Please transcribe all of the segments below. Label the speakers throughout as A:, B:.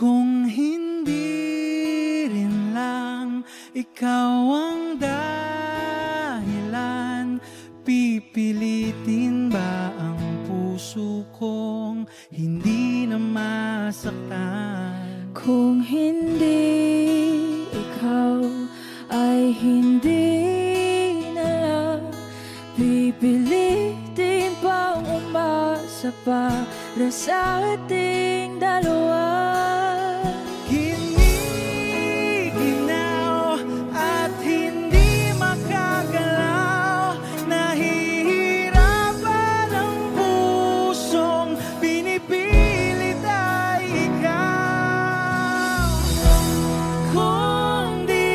A: Kung hindi rin lang ikaw ang dahilan, pipilitin ba ang puso kong hindi na masaktan?
B: Kung hindi ikaw ay hindi na lang, pipilitin bang umasa para sa ating dalawa?
A: Giniginaw at hindi makagalaw, nahihirapan ang pusong pinipilit ay ikaw. Kung di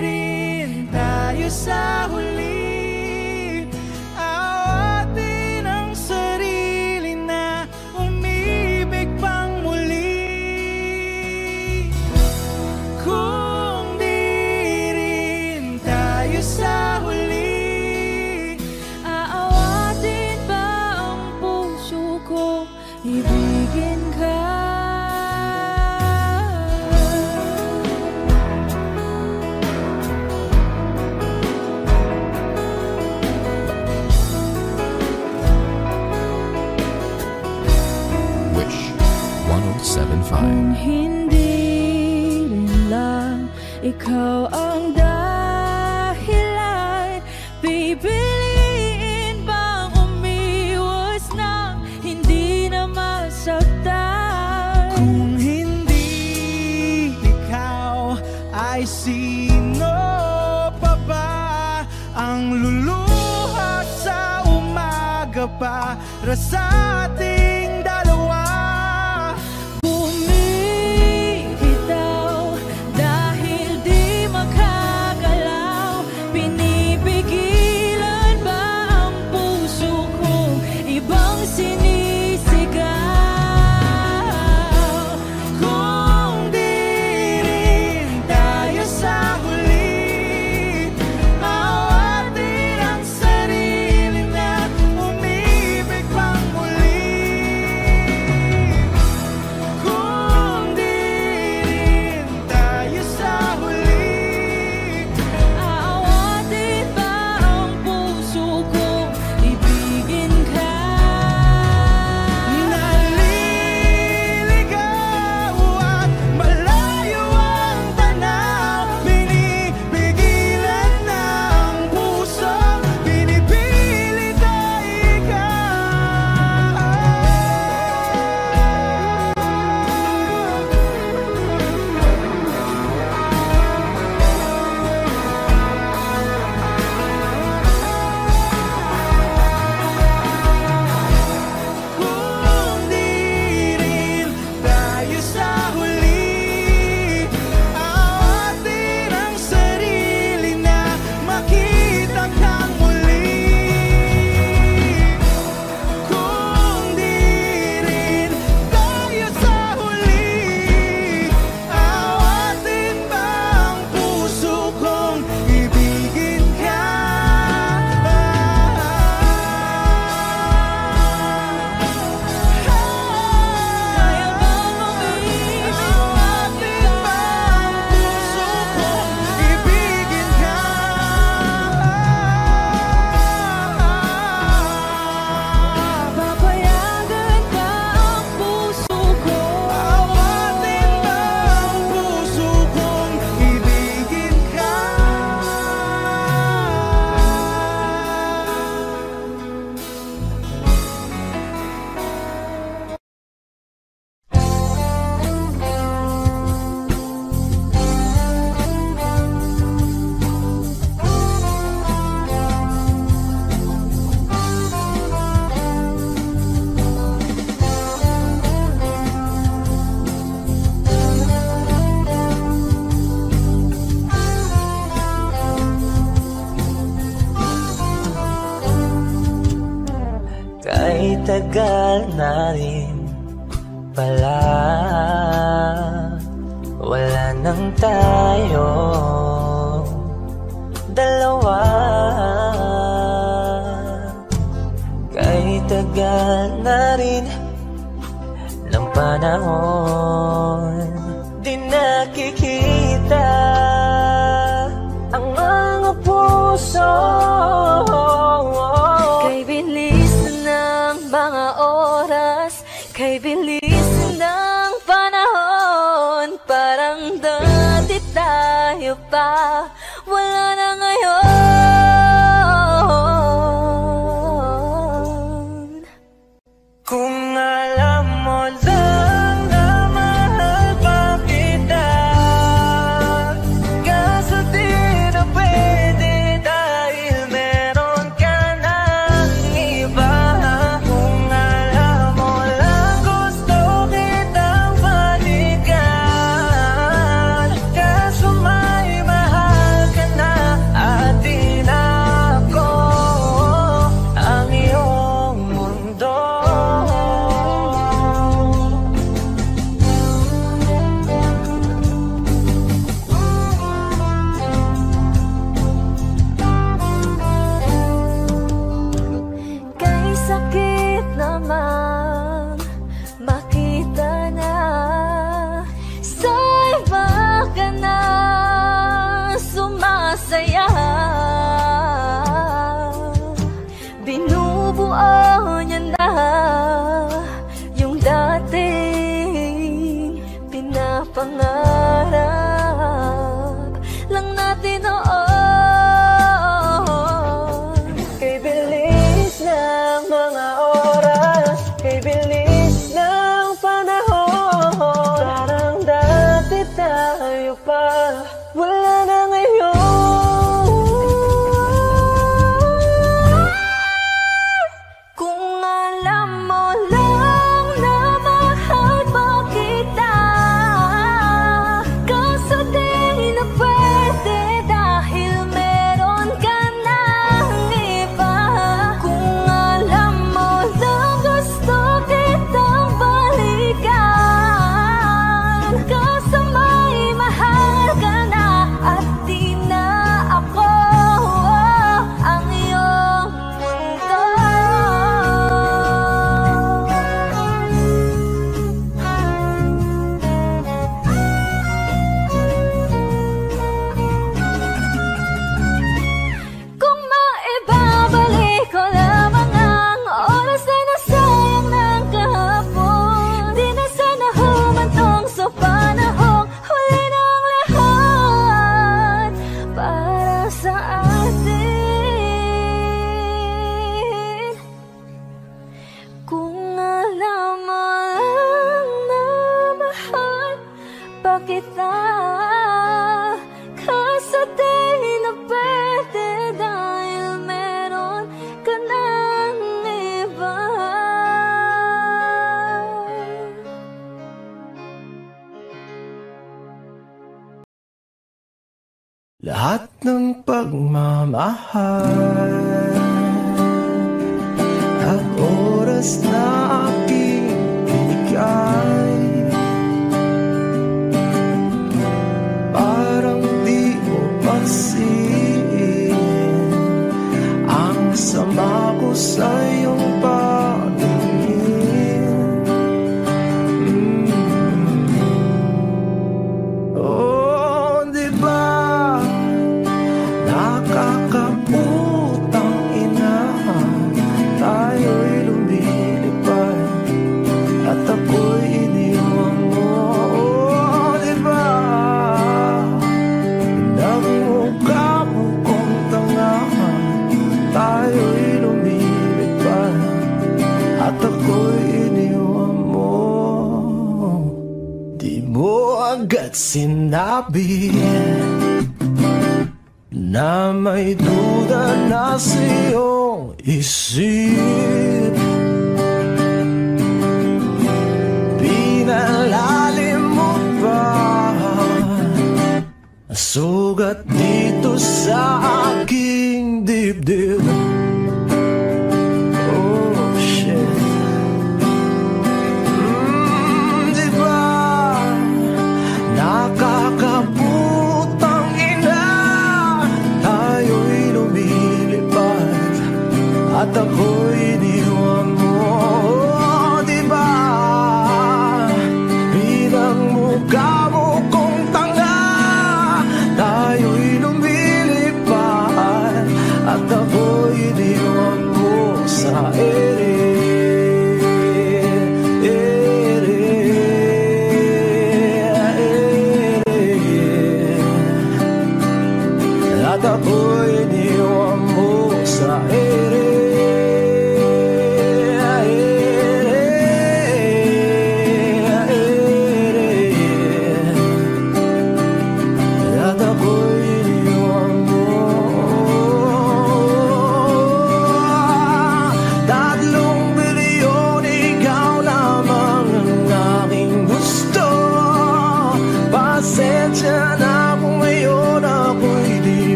A: rin tayo sa huli, awatin ang sarili na umibig pang muli. Kung di rin tayo sa huli,
B: Aawatin ba ang puso ko, ibigin ka?
C: Wish 1075.
B: Kung hindi rin lang ikaw ang dahilan, pipiliin bang umiwas nang hindi na masaktan?
A: kung hindi ikaw, ay sino pa ba ang luluha sa umaga para sa ating dalawa?
B: Bumibitaw dahil di makagalaw, pinipigilan ba ang puso kong ibang sinisigaw?
A: Kung di rin tayo sa huli, awatin ang sarili na umibig pang muli. Kung di rin tayo sa huli,
B: Aawatin ba ang puso kong ibigin ka?
A: naliligaw at malayo ang tanaw, binibigilan ng puso, pinipilit ay ikaw. Kung di rin tayo sa huli, awatin ang sarili na makita kang muli. Kung di rin tayo sa huli, awatin ba ang puso kong ibigin ka?
B: Kaya bang umibig
A: Awatin ba ang puso kong ibigin ka?
B: Papayagan ba ang puso ko?
A: Awatin ba ang puso kong ibigin ka?
D: Kahit tagal na rin pala, wala nang tayo dalawa. Kahit tagal na rin ng panahon,
B: iba, wala na ngayon.
D: Kung alam mo lang na mahal pa kita, kaso di na pwede dahil meron ka ng iba. Kung alam mo lang gusto kitang balikan, kaso may mahal ka na at di na ako ang iyong mundo.
B: Kay sakit naman makita na sa iba ka na sumasaya. Binubuo niya na yung dating pinapangarap lang natin noon. Kay bilis ng mga oras, kay bilis ng panahon, parang dati tayo pa, wala na ngayon. Kung alam mo lang na mahal pa kita, kaso di na pwede dahil meron ka ng iba. Kung alam mo lang gusto kitang balikan, kaso may mahal ka na at di na ako ang iyong mundo. Kung maibabalik ko lamang ang oras na nasayang ng kahapon, di na sana humantong sa panahong huli ng lahat para sa atin. Kung alam mo lang na mahal pa kita, kaso di na pwede dahil meron ka ng iba.
E: Lahat ng pagmamahal at oras na aking binigay, parang di mo pansin ang sama ko sa iyong patingin. Oh, di ba nakakaputang ina, tayo'y lumilipad at ako'y iniwan mo. Oh, di ba nagmukha mo kong tanga, tayo'y lumilipad at ako'y iniwan mo. Di mo agad sinabi na may duda na sa iyong isip, pinalalim mo pa sugat dito sa aking dibdib. Oh shit. Di ba nakakaputang ina, tayo'y lumilipad at ako'y iniwan mo. Oh, di ba pinagmukha mo kong tanga, tayo'y lumilipad at ako'y iniwan mo sa ere.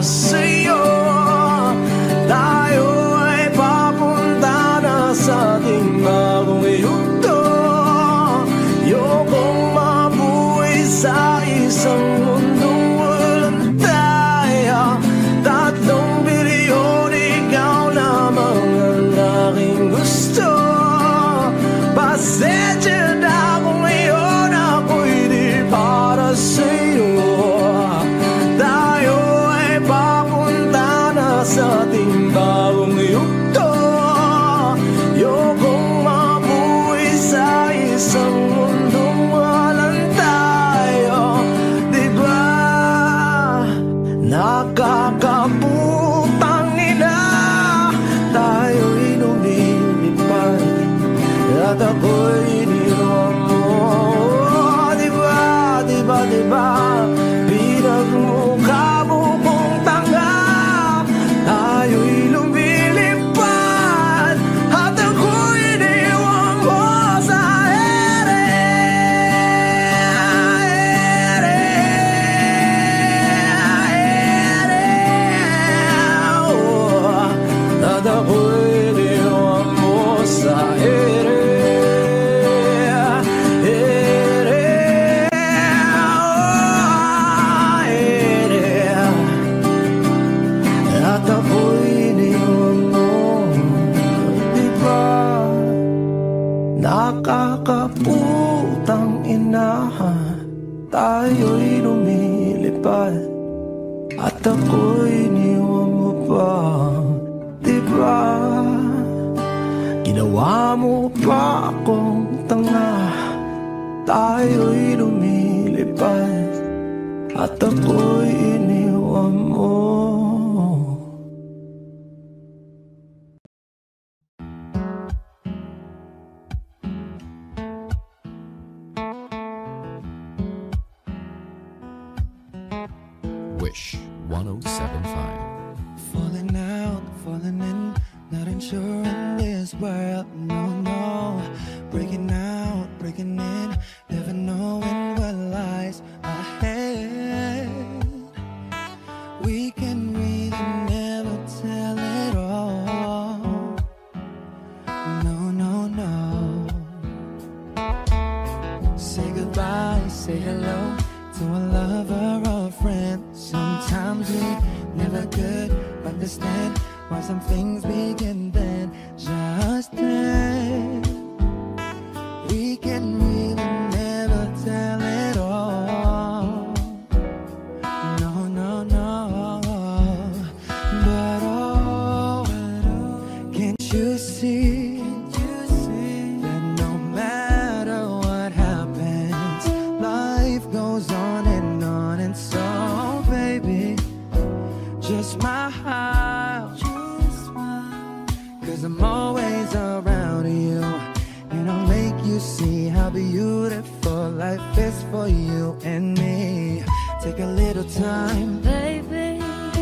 E: sa'yo. Tayo ay papunta na sa ating bagong yugto. Ayokong mabuhay sa isang mundong walang tayo. 3 bilyon, ikaw lamang ang aking gusto. Pasensya na kung ngayon ako'y di para sa'yo. Tayo ay papunta na sa ating bagong yugto. Ayokong mabuhay sa isang mundong walang tayo. Diba nakakaputang ina, tayo'y lumilipad at ako'y iniwan mo. Diba, diba, diba, pinagmukha mo kong tanga. Tayo'y lumilipad at ako'y iniwan mo sa ere. At ako'y iniwan mo sa ere. Nakakaputang ina, tayo'y lumilipad at ako'y iniwan mo pa. Diba ginawa mo pa akong tanga? Tayo'y lumilipad at ako'y iniwan mo.
C: Wish 1075.
A: Falling out, falling in, not unsure in this world, no, no. Breaking out, breaking in, never knowing what lies ahead. We can really never tell it all. No, no, no. Say goodbye, say hello to a lover or a friend. Sometimes we never could understand why some things begin then, just then. We can really never tell it all. No, no, no. But oh, can't you see that no matter what happens, life goes on and on, and so baby, just smile, 'cause I'm always around you, and I'll make you see how beautiful life is for you and me. Take a little time,
B: baby,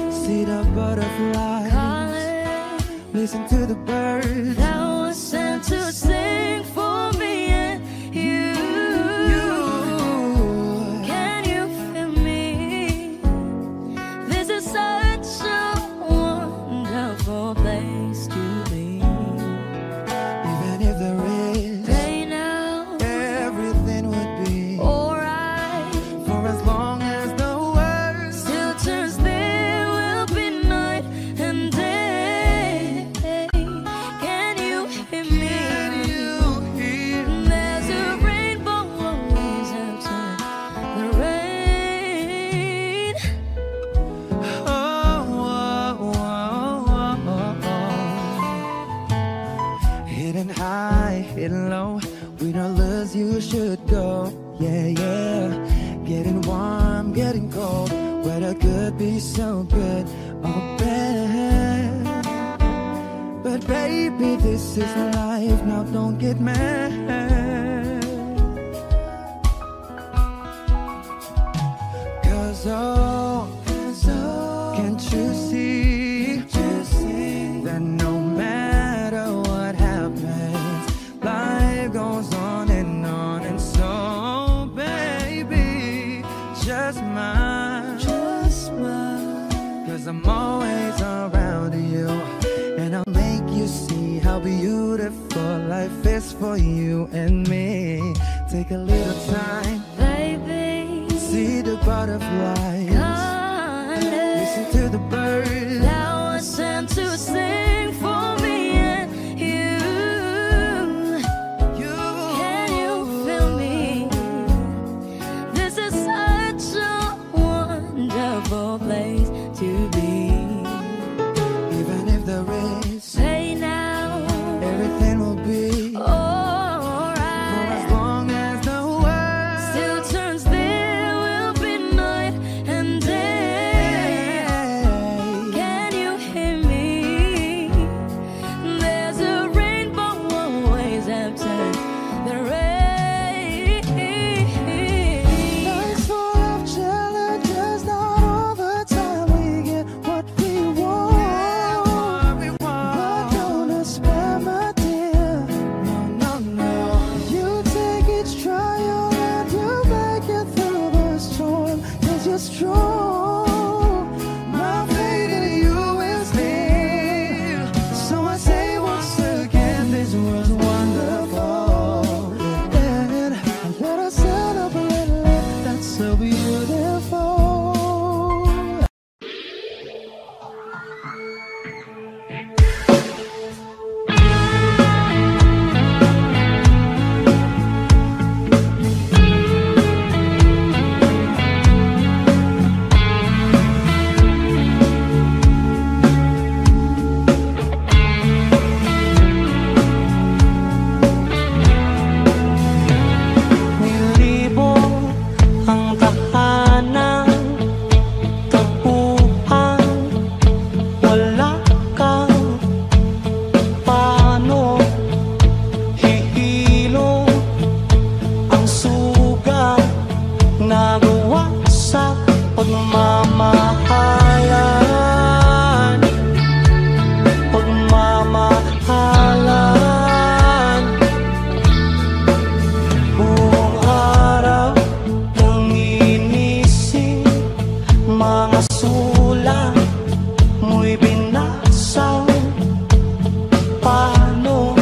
A: see the butterflies,
B: calling,
A: listen to the birds
B: that was sent to sing for me and you. Can you feel me? This is such a wonderful place to be.
A: Even if there is
B: Pain out,
A: everything would be
B: alright.
A: for as long as the world
B: Still turns, there will be night and day. Can you hear me? There's a rainbow always after the rain.
A: Hidden high, hidden low, we don't lose, you should go. Yeah, yeah. Getting warm, getting cold, weather could be so good or bad. But baby, this is life, now don't get mad. Cause oh, can't you see that no matter what happens, life goes on, and so baby, just smile, 'cause I'm I'm always around you, and I'll make you see how beautiful life is for you and me. Take a little time,
B: baby.
A: see the butterflies, listen to the birds,
B: allow us and to sing for me and you. Can you feel me? This is such a wonderful place to be.
A: even if there is
B: Say now,
A: everything will be
B: alright.
A: for as long as the world
B: Still turns, there will be night and day. Can you hear me? There's a rainbow always after the rain.
E: Life's full of challenges, not all the time we get what we want. But don't despair, my dear. You take each trial and you make it through the storm, 'cause you're strong. My faith in you is real.
A: So I say once again, this was wonderful.
E: And let us celebrate life that's so beautiful.
D: Nilibo ang tahanan, tapuhan, wala kang paano hihilong ang sugat nagawa sa pagmamahalan, pagmamahalan. Buong araw nang inisip, mga sulat mo'y binasa. Paano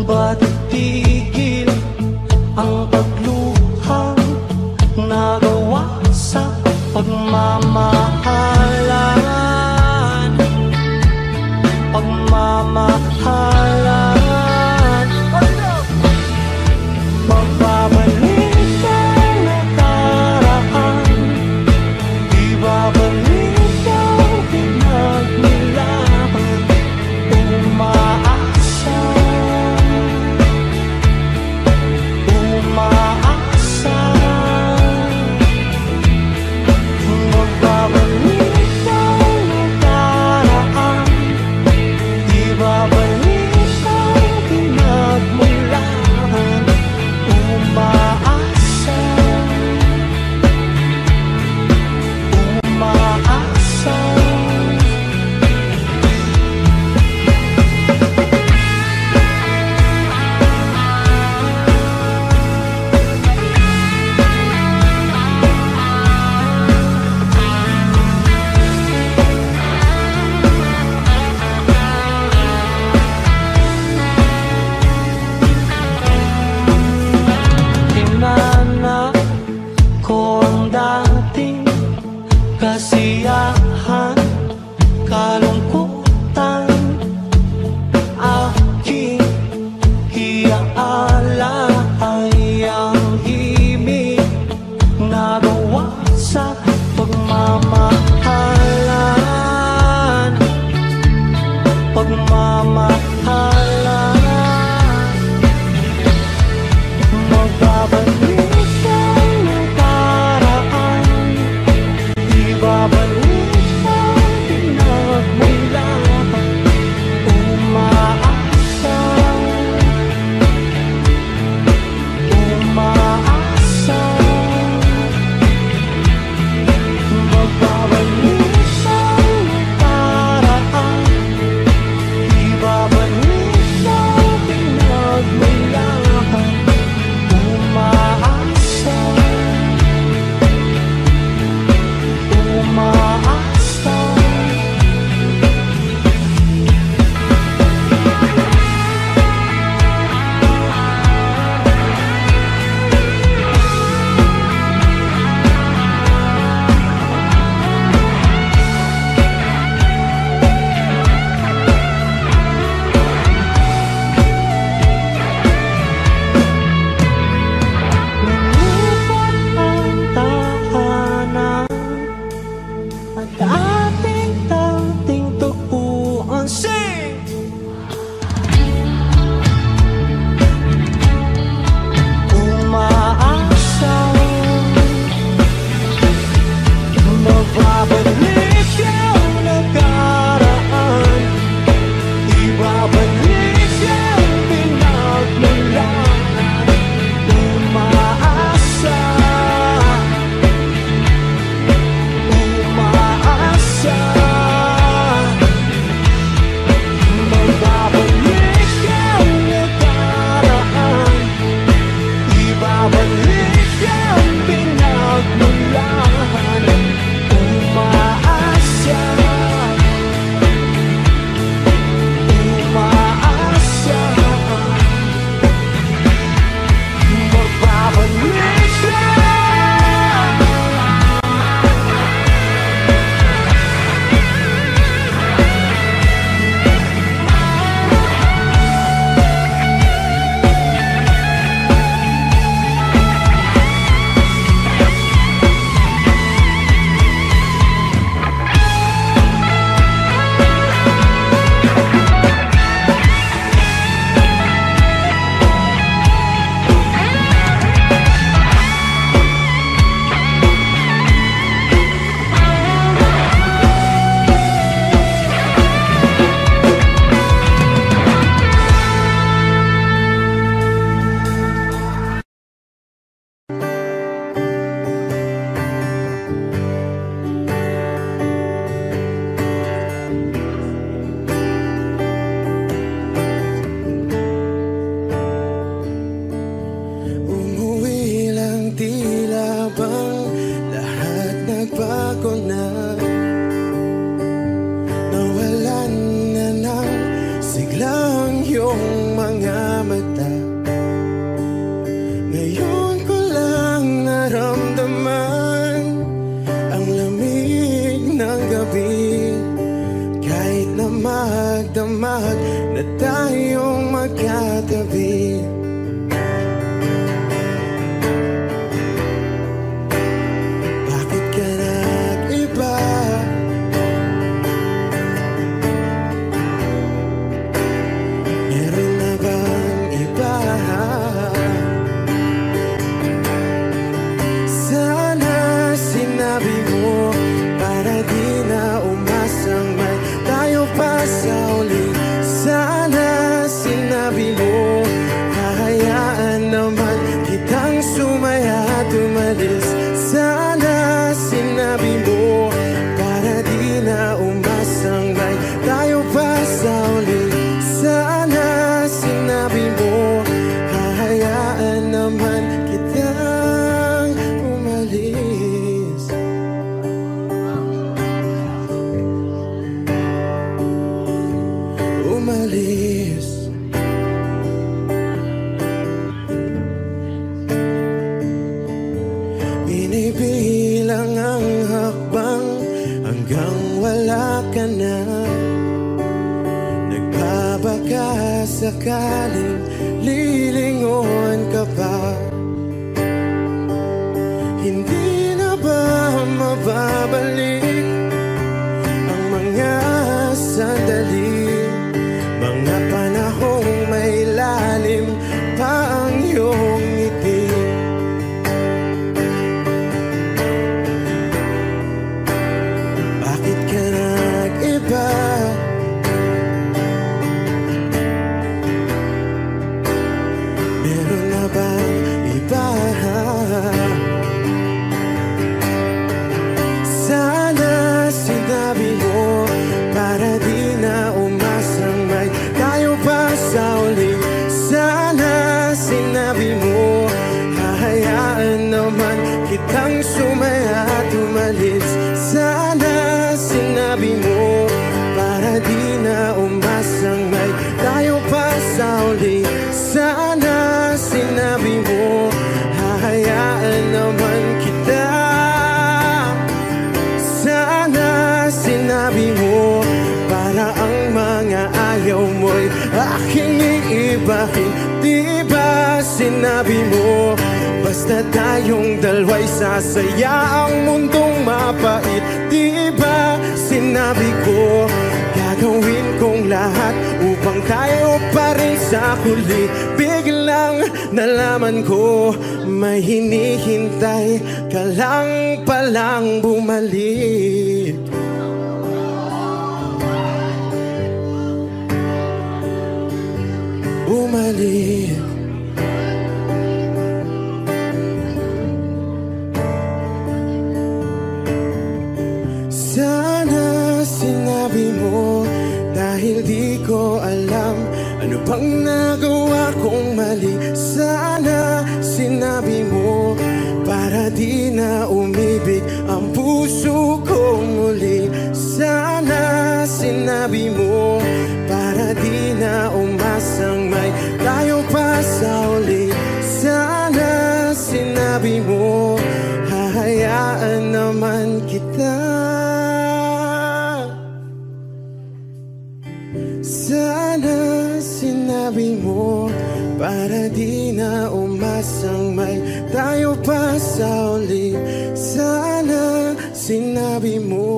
D: ba't tigil ang pagluha nagawa sa pagmamahalan, pagmamahalan. Magbabalik ang nakaraan, ibabalik ang pinagnilaban. Umaasa, umaasa. Magbabalik ang nakaraan, ibabalik
F: bang lahat nagbago na? Nawalan na ng siglang iyong mga mata. Ngayon ko lang naramdaman ang lamig ng gabi. Kahit na magdamag na tayong magkatabi. Bakit ka nag-iba? Meron na bang iba? Sana sinabi mo para di na umasang may tayo pa sa uli. Sana sinabi mo hahayaan naman kitang sumaya at umalis. Sana sinabi mo para di na umasang may tayo pa sa uli. Sana sinabi mo hahayaan naman kitang umalis. Umalis. Binibilang ang hakbang hanggang wala ka na. Nagbabaka sakaling lilingon ka pa. Hindi na ba mababalik ang mga sandali, mga panahong may lalim pa ang iyong ngiti? Bakit ka nag-iba? Meron na bang iba? Sana sinabi mo para di na umasang may tayo pa sa uli. Sana sinabi mo hahayaan naman kitang sumaya at umalis. Sana sinabi mo para di na umasang may tayo pa sa uli. Sana sinabi mo hahayaan naman kita. Sana sinabi mo para ang mga ayaw mo'y aking iibahin. Di ba sinabi mo basta tayong dalawa'y sasaya ang mundong mapait? Di ba sinabi ko gagawin kong lahat upang tayo pa rin sa huli? Biglang nalaman ko may hinihintay ka lang palang bumalik. Bumalik. Sana sinabi mo dahil di ko alam ano bang nagawa kong mali. Sana sinabi mo para di na umibig ang puso ko muli. Sana sinabi mo para di na umasang may tayo pa sa uli. Sana sinabi mo hahayaan naman kita. Sana sinabi mo para di na umasang may tayo pa sa uli. Sana sinabi mo.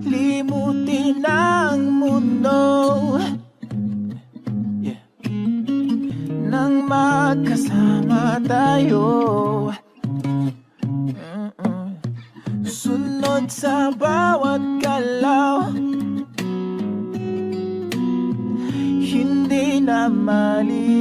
G: limutin ang mundo. Nang magkasama tayo, sunod sa bawat galaw, hindi na maliligaw.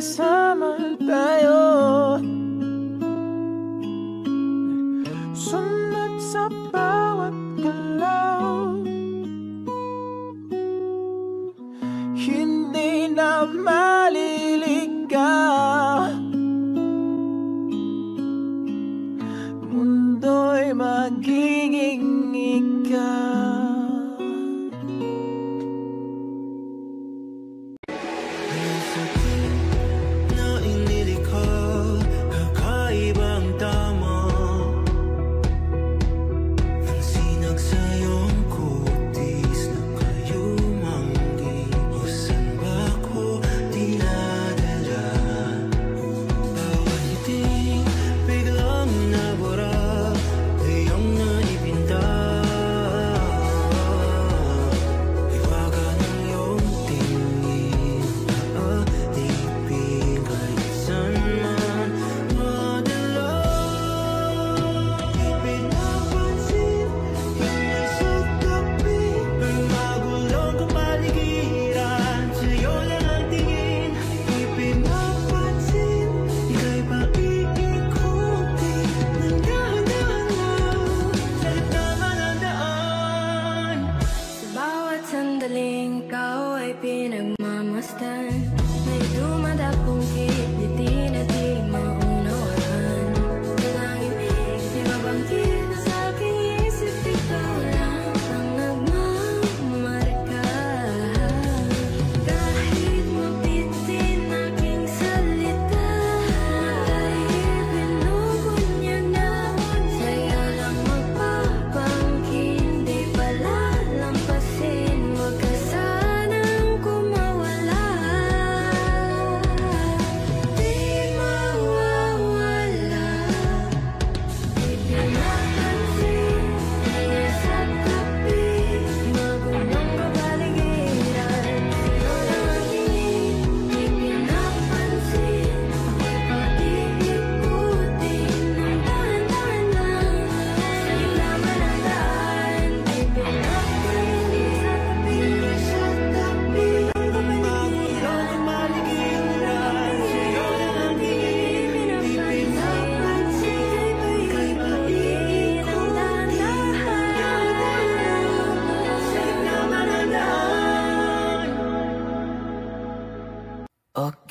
G: Kasama tayo, sunod sa bawat galaw, hindi na maliligaw. Mundo'y magiging ikaw.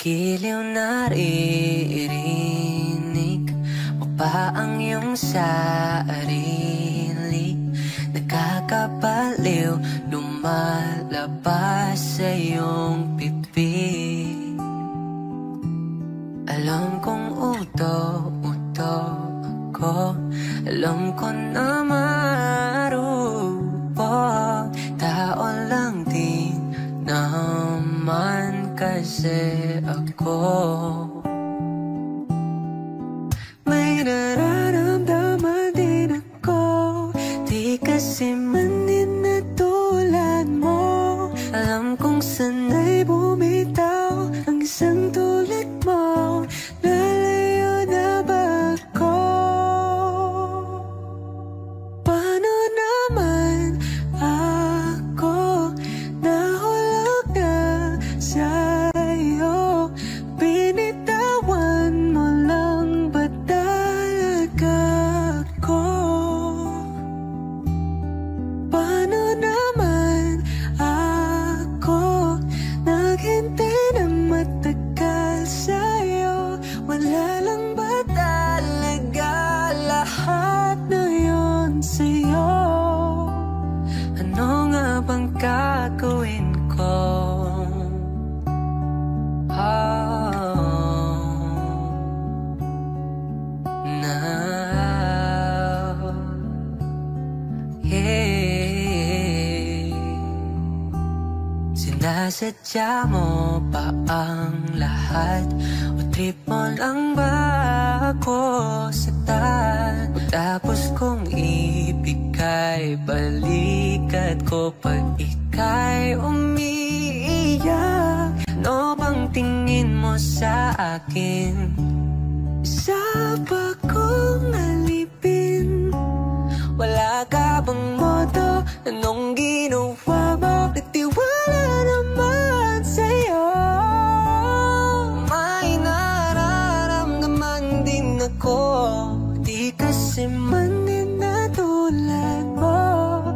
H: Giliw naririnig mo pa ang iyong sarili? Nakakabaliw, lumalabas sa iyong bibig. Alam kong uto-uto ako, alam ko na marupok. Tao lang din naman kasi ako. May nararamdaman din ako, di kasi manin na tulad mo. Alam kong sanay bumitaw ang isang tulad mo. Lalayo na ba ako? Paano naman ako nahulog na sa'yo? Binitawan mo lang ba talaga ako? Paano naman ako naghintay ng matagal sa'yo? Wala lang ba talaga lahat na yun sa'yo? Ano nga bang gagawin ko? Now, yeah. Sinasadya mo ba ang lahat? O trip mo lang ba ako saktan? Tapos kong ibigay balikat ko pag ika'y umiiyak. Ano bang tingin mo sa akin? Isa ba kong alipin? Wala ka bang moto? Anong ginawa mo? Nagtiwala naman sa'yo. May nararamdaman din ako, di kasi manin na tulad mo.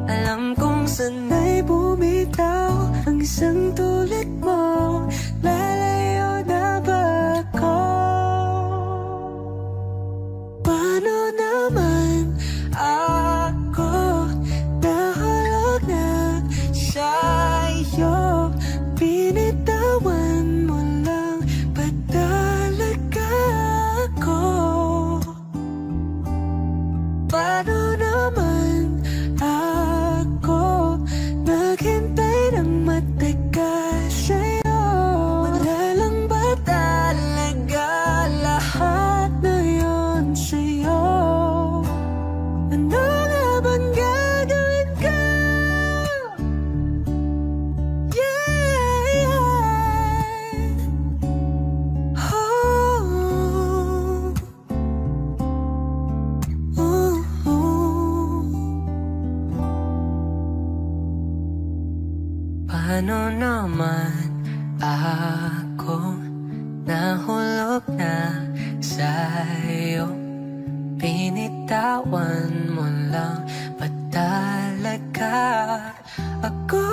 H: Alam kong sanay bumitaw ang isang tulad mo. Lalayo na ba ako? Paano naman ako nahulog na sa'yo? Binitawan mo lang ba talaga ako? Paano naman ako naghintay ng matagal sa'yo? Wala lang ba talaga lahat na yun sa'yo? Ano nga bang gagawin ko? Yeah, oh, oh, oh. Paano naman ako nahulog na sa'yo? Binitawan mo lang ba talaga ako?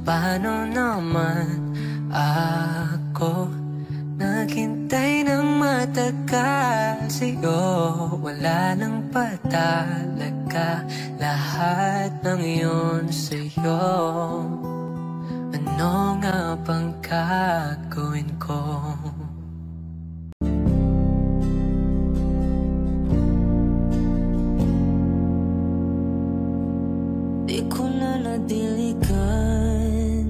H: Paano naman ako naghintay ng matagal sa'yo? Wala nang ba talaga lahat ng iyon sa'yo? Ano nga bang gagawin ko? Di ko na nadiligan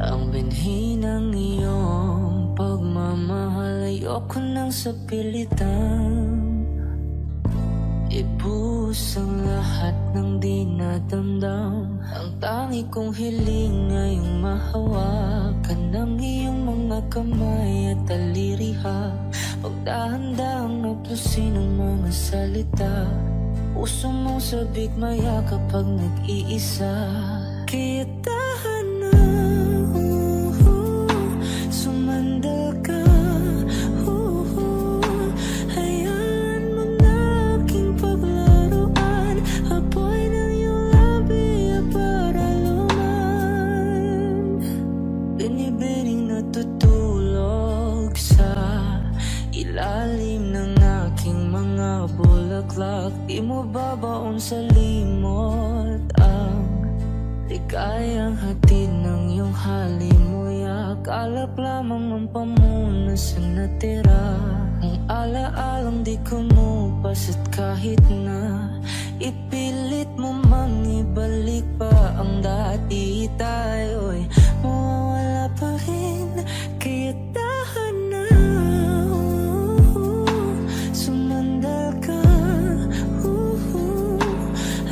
H: ang binhi ng iyong pagmamahal. Ayoko nang sapilitan ibuhos ang lahat ng di nadamdam. Ang tangi kong hiling ngayong mahawakan ng iyong mga kamay at taliriha. Pagdahan-dahang naplusin ang mga salita. Puso mong sabik maya kapag nag-iisa. Kaya tahan na, sumandal ka. Hayaan mo na aking paglaruan. Apoy ng iyong labi para luman. Binibig alak lamang ang pamuno sa natira. Ang alaalang di kumupas at kahit na ipilit mo mang ibalik pa ang dati, tayo'y mawawala pa rin. Kaya tahan na, sumandal ka.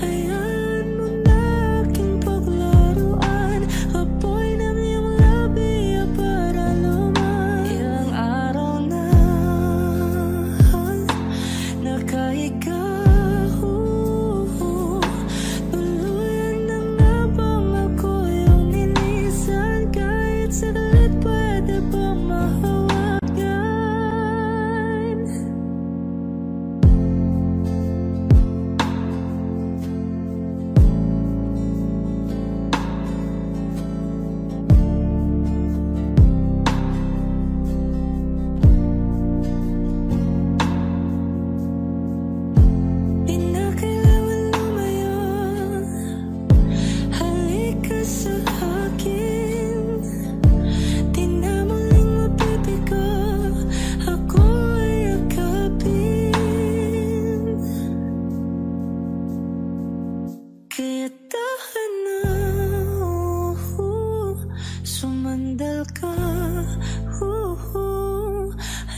H: Hayaan mo na aking paglaruan, apoy ng iyong labi para luman. Ilang araw na nakahiga, tuluyan na nga bang ako yung nilisan? Kahit saglit pwede bang mahawakan? Di na kailangan lumayo, halika sa akin. Di na muling mabibigo, ako ay yakapin. Kaya tahan na, sumandal ka.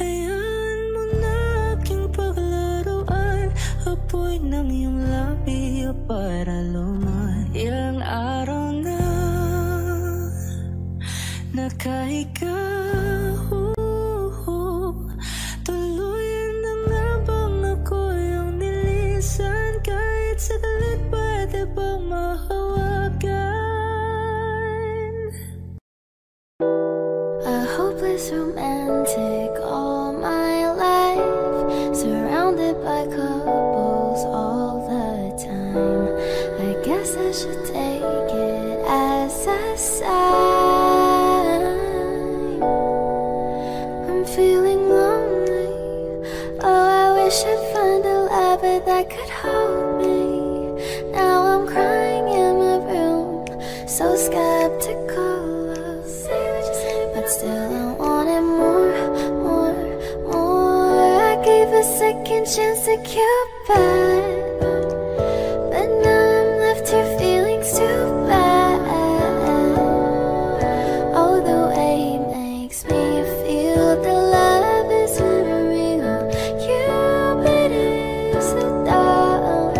H: Hayaan mo na aking paglaruan, apoy ng iyong labi para luman. Ilang araw na nakahiga, tuluyan na nga bang ako yung nilisan? Kahit saglit pwede bang mahawakan?
B: A hopeless romantic all my life, surrounded by couples all the time. I guess I should take it as a sign. I'm feeling lonely. Oh, I wish I'd find a lover that could hold me. Now I'm crying in my room, so skeptical. But still I wanted more, more, more. I gave a second chance to Cupid, but now I'm left here feeling too bad. Oh, the way he makes me feel the love is unreal. Cupid is so dumb.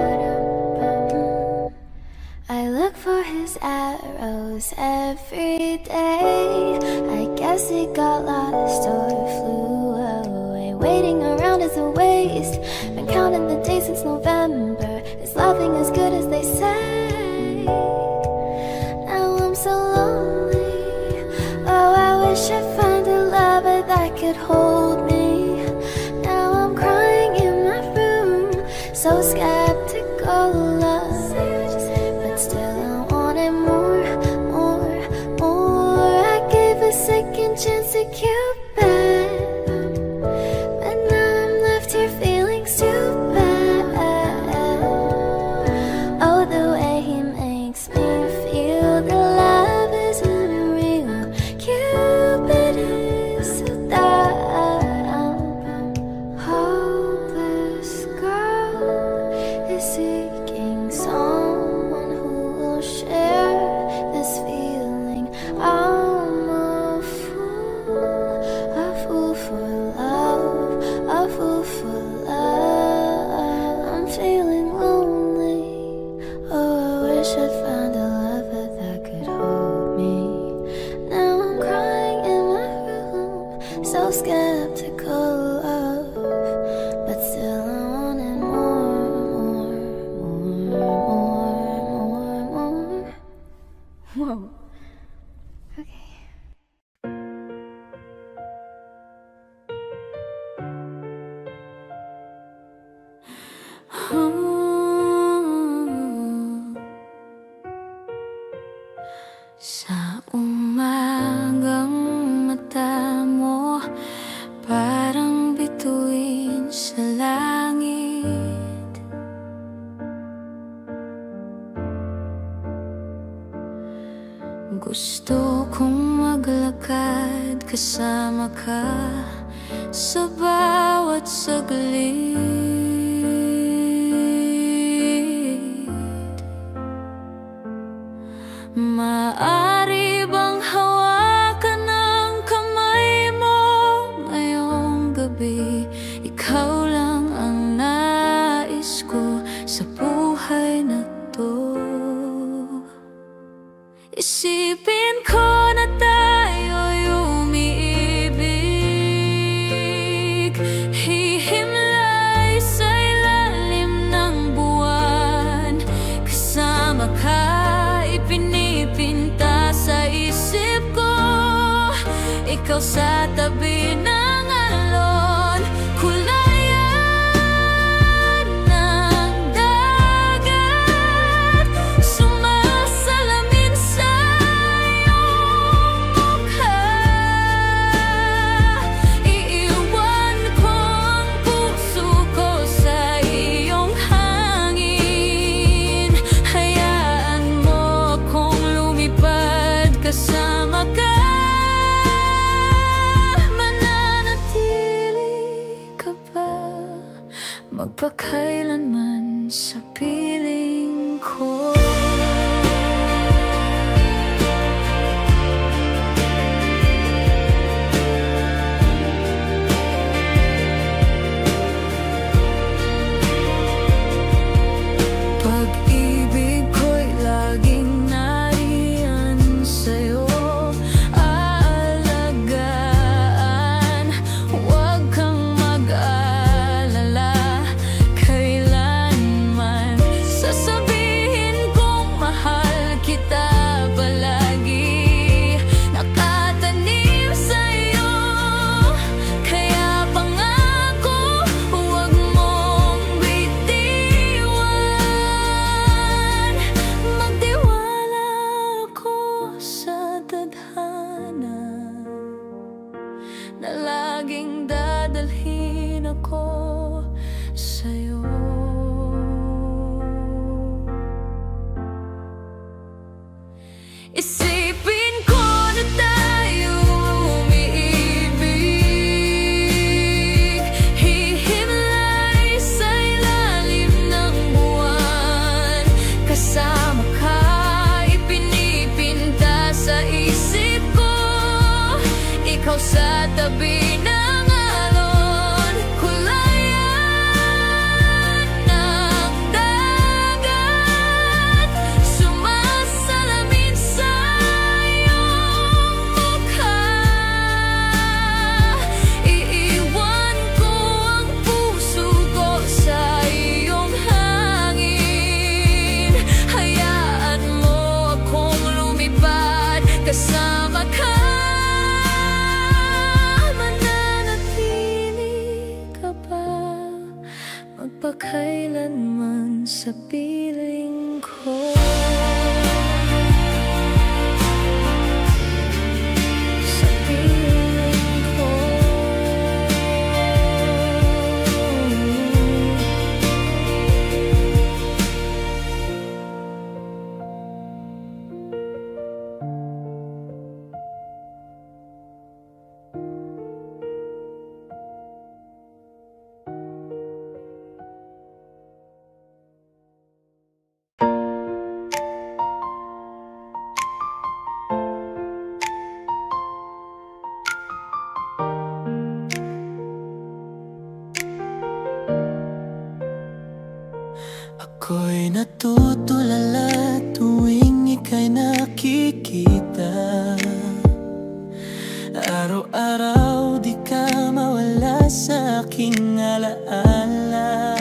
B: I look for his arrows every day. I guess he got lost or flew away. Waiting around is a waste. Been counting the days since November. Is loving as good as they say? Now I'm so lonely. Oh, I wish I'd find a lover that could hold me. Now I'm crying in my room, so skeptical of. But still I wanted more, more, more. I gave a second chance to Cupid, but now I'm left here feeling stupid. Oh, the way he makes me feel the love is unreal. Cupid is so dumb. Hopeless girl is seeking someone who will share this feeling. I'm a fool for love, a fool for love. I'm feeling lonely. Oh, I wish I'd find a lover that could hold me. Now I'm crying in my room, so skeptical of. But still I wanted more, more. Whoa. Okay.
H: Sa umagang mata mo parang bituin sa langit. Gusto kong maglakad kasama ka sa bawat saglit. Maaari bang hawakan ang kamay mo ngayong gabi? Ikaw lang ang nais ko sa buhay na to. Isipin ko na tayo'y umiibig, hihimlay sa ilalim ng buwan. Kasama ka, ipinipinta sa isip ko. Ikaw sa tabi ng alon, kulayan ng dagat, sumasalamin sa iyong mukha. Iiwan ko ang puso ko sa iyong hangin. Hayaan mo akong lumipad kasama ka. Magpakailanman sa piling ko. Pag-ibig ko'y laging nariyan sa'yo, aalagaan. Huwag kang mag-alala, kailanman sasabihin kong mahal kita palagi. Nakatanim sa'yo, kaya pangako huwag mong bitiwan. Magtiwala ako sa tadhana na laging dadalhin ako sa'yo. Isipin ko na tayo umiibig, hihimlay sa ilalim ng buwan. Kasama ka, ipinipinta sa isip ko. Ikaw sa tabi ng alon, kulayan ng dagat, sumasalamin sa iyong mukha. Iiwan ko ang puso ko sa iyong hangin. Hayaan mo akong lumipad kasama ka. Magpakailanman sa piling ko. Sa piling ko.
G: Ako'y natutulala tuwing ika'y nakikita. Araw-araw di ka mawala sa aking alaala.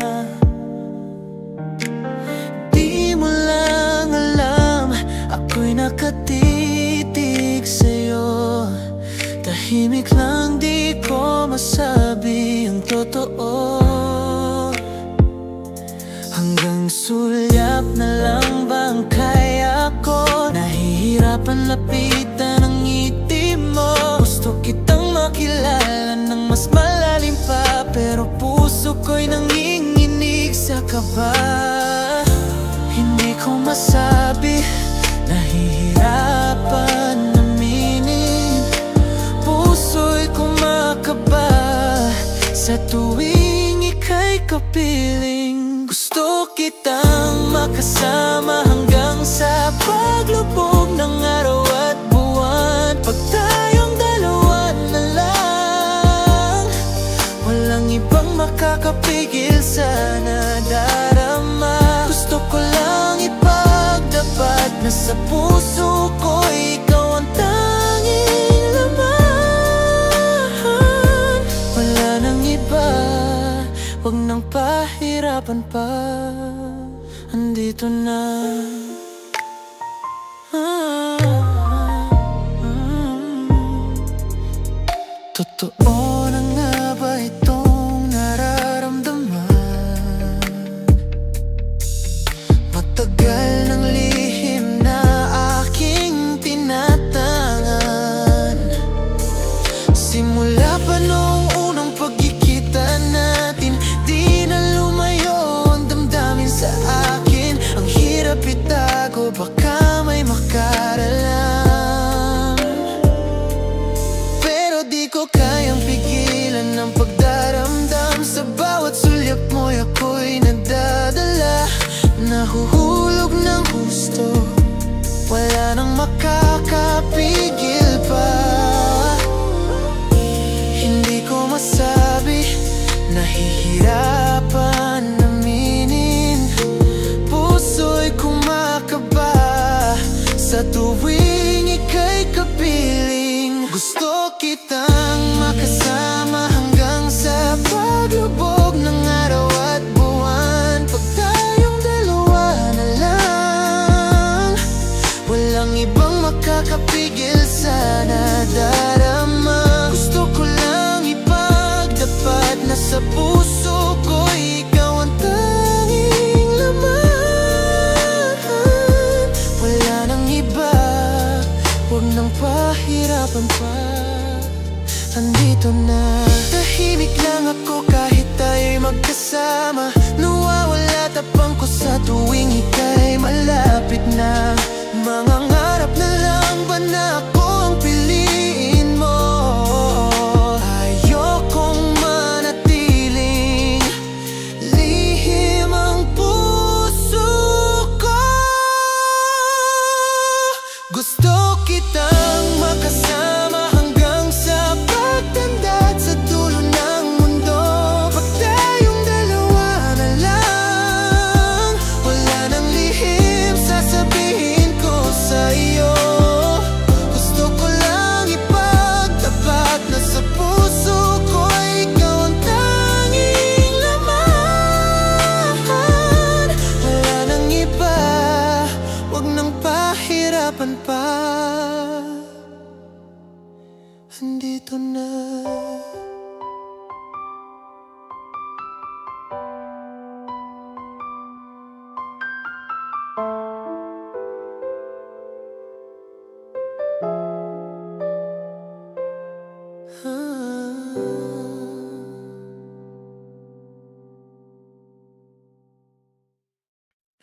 G: Di mo lang alam, ako'y nakatitig sa'yo. Tahimik lang, di ko masabi ang totoo. Hanggang sulyap na lang bang kaya ko? Nahihirapan lapitan ang ngiti mo. Gusto kitang makilala ng mas malalim pa, pero puso ko'y nanginginig sa kaba. Hindi ko masabi, nahihirapan kitang makasama hanggang sa paglubog ng araw at buwan. Pag tayong dalawa na lang, walang ibang makakapigil sa nadarama. Gusto ko lang ipagdapat na sa puso ko ikaw ang tanging laman. Wala nang iba, wag nang pahirapan pa. Andito na. Totoo na nga ba itong nararamdaman? Matagal ng lihim na aking tinatangan. Simula pa noong unang pagkikita natin, di na lumayo ang damdamin sa akin. Ang hirap itago, baka may makaralam. Pero di ko kayang pigilan ang pagdaramdam. Sa bawat sulyap mo'y ako'y nadadala. Nahuhulog ng gusto, wala nang makakapigil pa. Hindi ko masabi, nahihirapan aminin. Puso'y kumakaba sa tuwing ika'y kapiling. Gusto kitang makasama hanggang sa paglubog ng araw at buwan. Pag tayong dalawa na lang, walang ibang makakapigil sa nadarama. Gusto ko lang ipagdapat na sa puso ko ikaw ang tanging laman. Wala nang iba, wag nang pahirapan pa. Andito na. Tahimik lang ako kahit tayo'y magkasama. Nawawala tapang ko sa tuwing ika'y malapit na. Mangangarap na lang ba na ako ang piliin mo? Ayokong manatiling lihim ang puso ko. Gusto kitang makasama hanggang sa pagtanda at sa dulo ng mundo. Pag tayong dalawa na lang, wala nang lihim sasabihin ko sa iyo. Gusto ko lang ipagtapat na sa puso ko ikaw ang tanging laman. Wala nang iba, wag nang pahirapan pa. Andito na.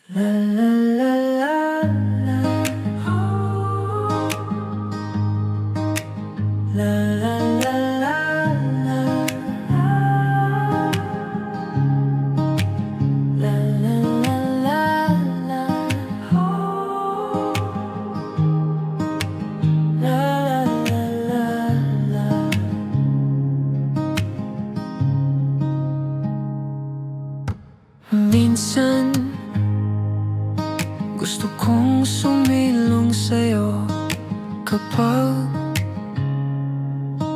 G: La la la la la. La la la la la. La la la la la. La la la la la. Minsan gusto kong sumilong sa'yo kapag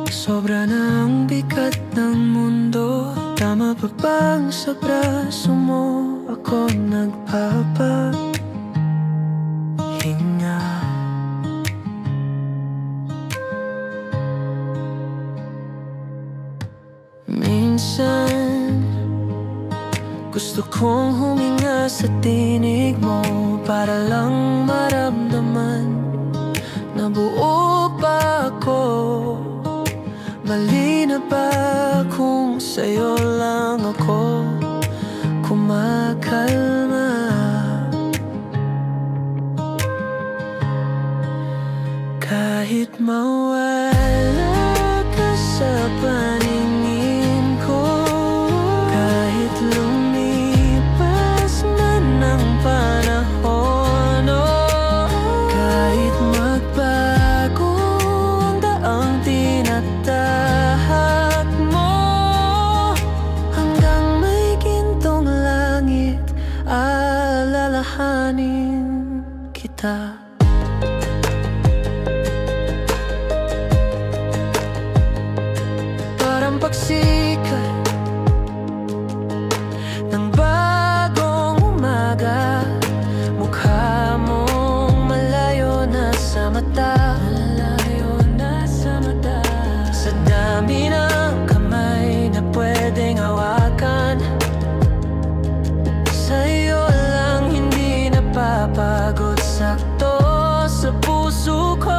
G: sobra na ang bigat ng mundo. Tama pa bang sa braso mo ako nagpapahinga? Minsan gusto kong huminga sa tinig mo para lang maramdaman na buo pa ako. Mali na ba kung sa'yo lang ako kumakalma? Kahit mawala ka sa paningin ko, kahit lumipas man mata. Parang pagsikat ng bagong umaga, mukha mong malayo na sa mata. Sa dami ng kamay na pwedeng hawakan, sa'yo lang hindi napapagod, sakto sa puso ko.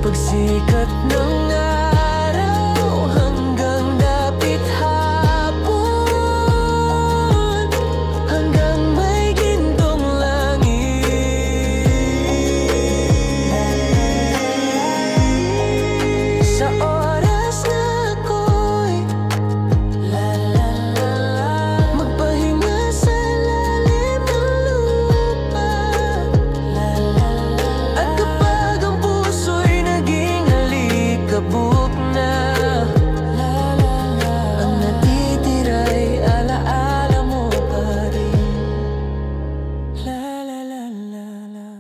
G: Pagsikat ng araw hanggang dapit hapon, hanggang may gintong langit. Sa oras na ako'y magpahinga sa lalim ng lupa, at kapag ang puso'y kabuk na, ang natitira'y alaala mo pa rin. La la la la la.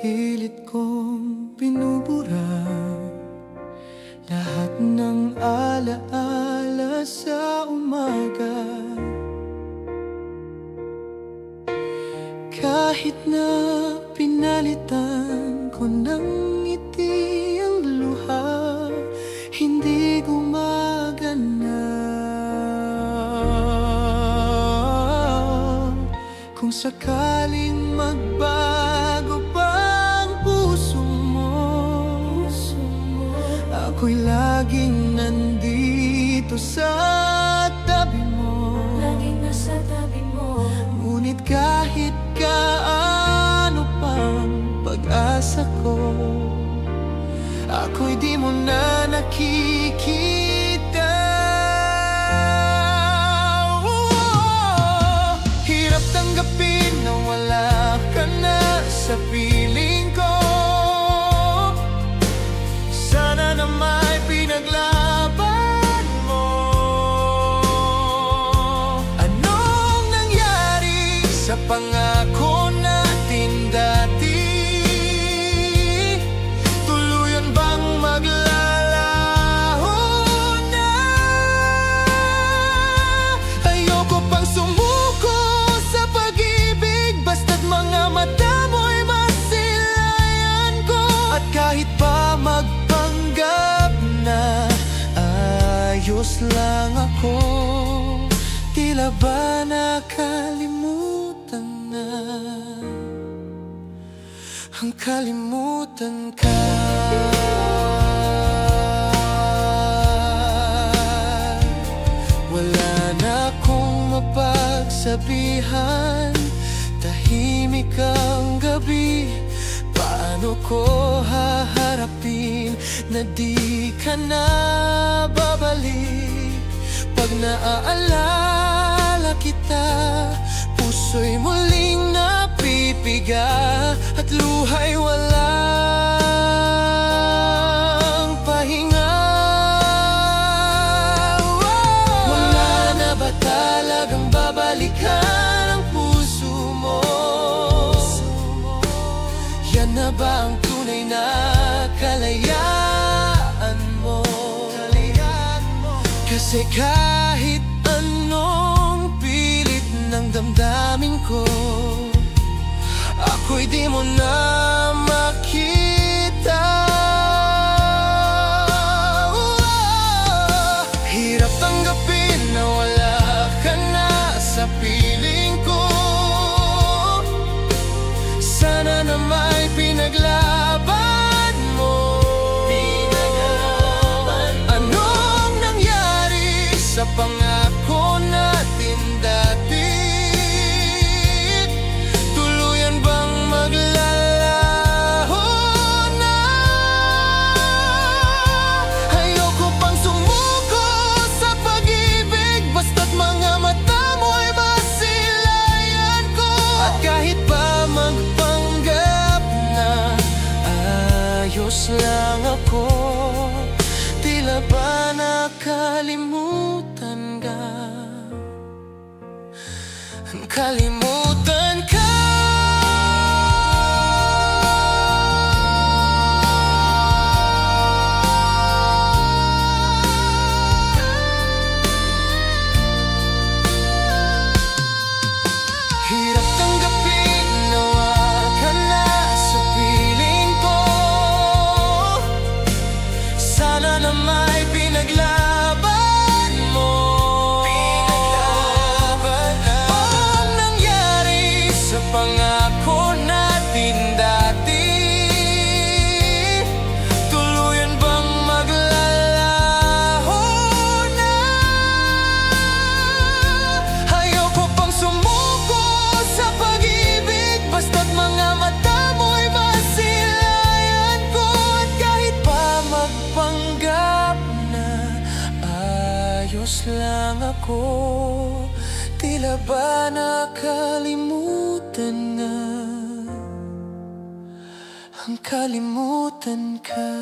G: Pilit kong binubura lahat ng alaala sa umaga, kahit na pinalitan ko ng ngiti ang luha, hindi gumagana. Kung sakaling magbago pa ako'y laging nandito sa tabi mo, laging nasa tabi mo. Ngunit kahit kaano pang pag-asa ko, ako'y di mo na nakikita. Hirap tanggapin na wala ka na sa piling ko. Sana na may pinaglaban mo. Anong nangyari sa pangako natin dati? Tuluyan bang maglalaho na? Ayoko pang sumuko sa pag-ibig, basta't mga mata mo'y masilayan ko. At kahit pa magpanggap na ayos lang ako, tila ba nakalimutan na ang kalimutan ka. Wala na akong mapagsabihan, tahimik ang gabi. Paano ko haharapin na di ka na babalik? Pag naaalala kita, puso'y muling napipiga at luha'y wala tunay na kalayaan mo. Kasi kahit anong pilit ng damdamin ko, ako'y di mo na makita. Hirap tanggapin na wala ka na sa piling ko. Sana na may pinaglaban mo. Anong nangyari sa pangako natin dati? Tuluyan bang maglalaho na? Ayoko pang sumuko sa pag-ibig, basta't mga mata mo'y masilayan ko. At kahit pa magpanggap na ayos lang ako, tila ba nakalimutan ka? Kalimutan ka. Hirap tanggapin na wala na sa piling ko. Sana na may pinaglaban mo. Anong nangyari sa pangako natin dati? Tuluyan bang maglalaho na? Ayoko pang sumuko sa pag-ibig, basta't mga mata mo'y masilayan ko. At kahit pa magpanggap na ayos lang ako, tila ba nakalimutan nga ang kalimutan ka.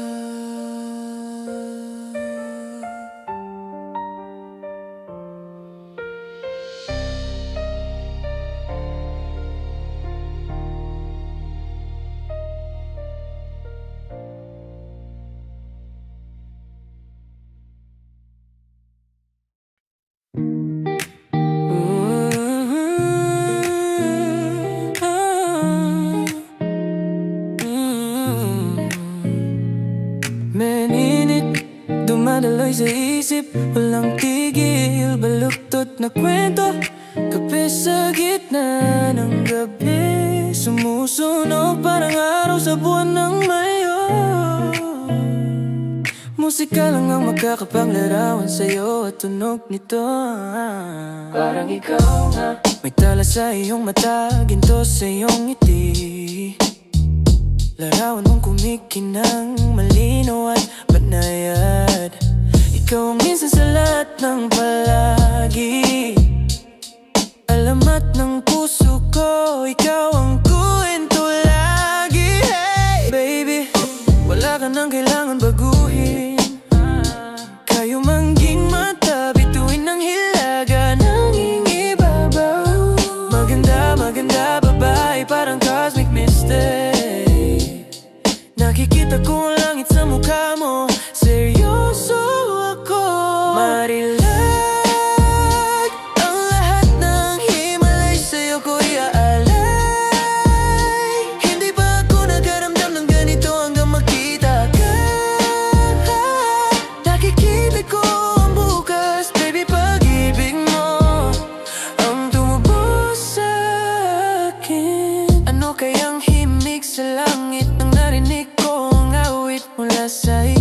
G: Meninit, dumadaloy sa isip, walang tigil, baluktot na kwento. Kape sa gitna ng gabi, sumusunog parang araw sa buwan ng Mayo. Musika lang ang makakapanglarawan sa'yo at tunog nito. Parang ikaw nga, may tala sa iyong mata, ginto sa iyong ngiti. Larawan mong kumikinang malinaw at banayad. Ikaw ang minsan sa lahat ng palagi, alamat ng puso ko, ikaw ang kwento lagi. Hey baby, wala ka nang kailangan baguhin. Kayo mangging mata, bituin ng hilaga ng ingibabaw. Maganda, maganda babae, parang cosmic mistake. Nakikita ko ang langit sa mukha mo, seryoso ako. Marilag ang lahat ng himalay, sa'yo ko iaalay. Hindi ba ako nagkaramdam ng ganito hanggang makita ka? Nakikita ko ang bukas, baby, pag-ibig mo ang tumubos sa akin. Ano kayang himig sa langit nang narinig ko ang awit mula sa'yo?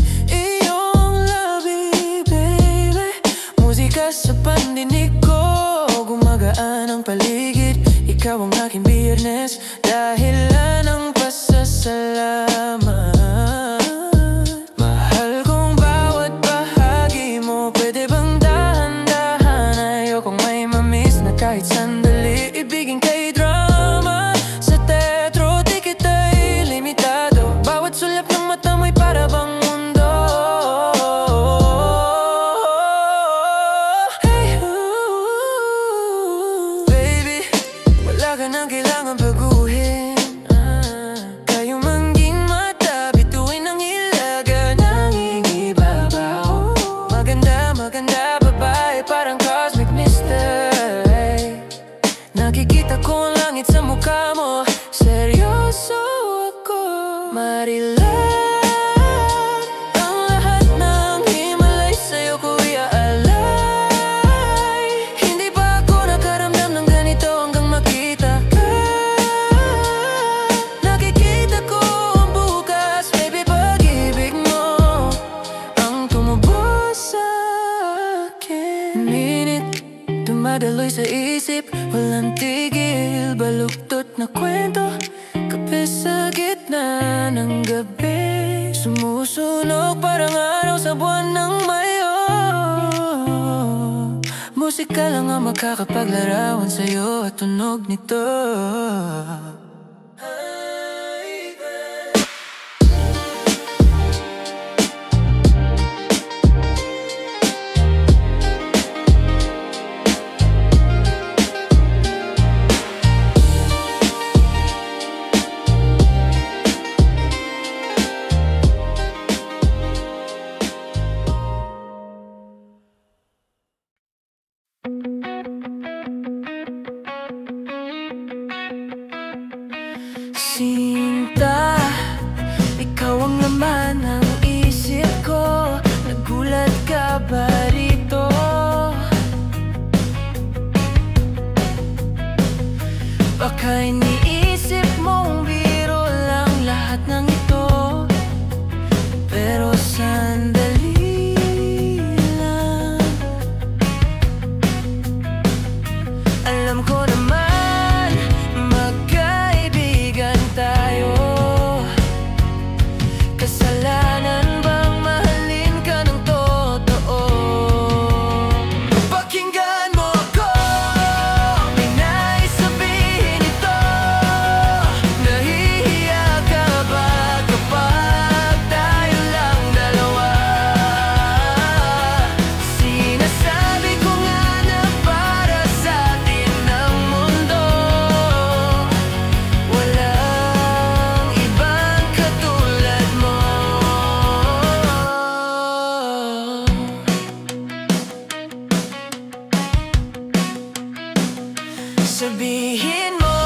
G: Baluktot na kwento, kape sa gitna ng gabi, sumusunog parang araw sa buwan ng Mayo. Musika lang ang makakapaglarawan sa'yo at tunog nito. Sinta, ikaw ang laman ng isip ko. Nagulat ka ba rito? Baka iniisip mong biro lang lahat ng ito, pero sandali lang. Alam ko naman kasalanan bang mahalin ka ng totoo? Pakinggan mo ako, may nais sabihin ito. Nahihiya ka ba kapag tayo lang dalawa? Sinasabi ko nga na para sa atin ang mundo, walang ibang katulad mo. Sabihin mo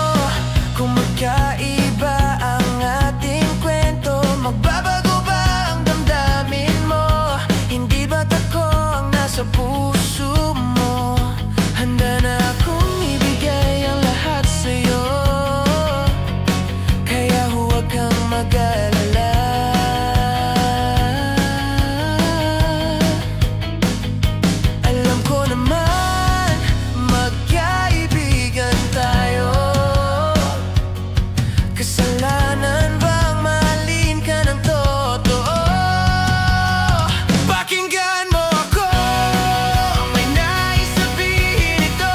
G: kung magkaiba ang ating kwento. Magbabago ba ang damdamin mo? Hindi ba't ako ang nasa puso mo? Handa na akong ibigay ang lahat sa'yo, kaya huwag kang mag-alala. Alam ko naman magkaibigan tayo. Kasalanan bang mahalin ka ng totoo? Pakinggan mo ako, may nais sabihin ito.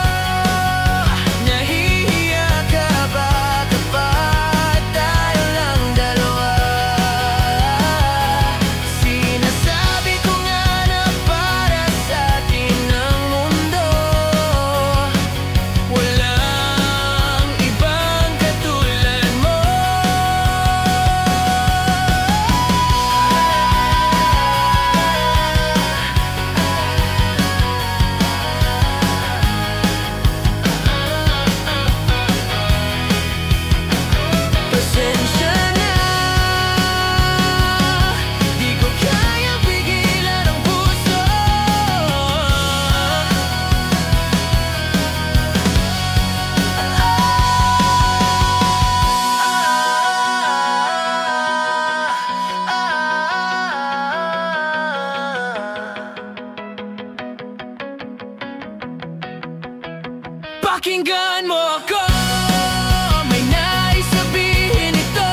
G: Nahihiya ka ba kapag tayo lang dalawa? Sinasabi ko nga na para sa atin ang mundo, walang ibang katulad mo. Pasensya na, di ko kayang pigilan ang puso. Pakinggan mo ako, may nais sabihin ito.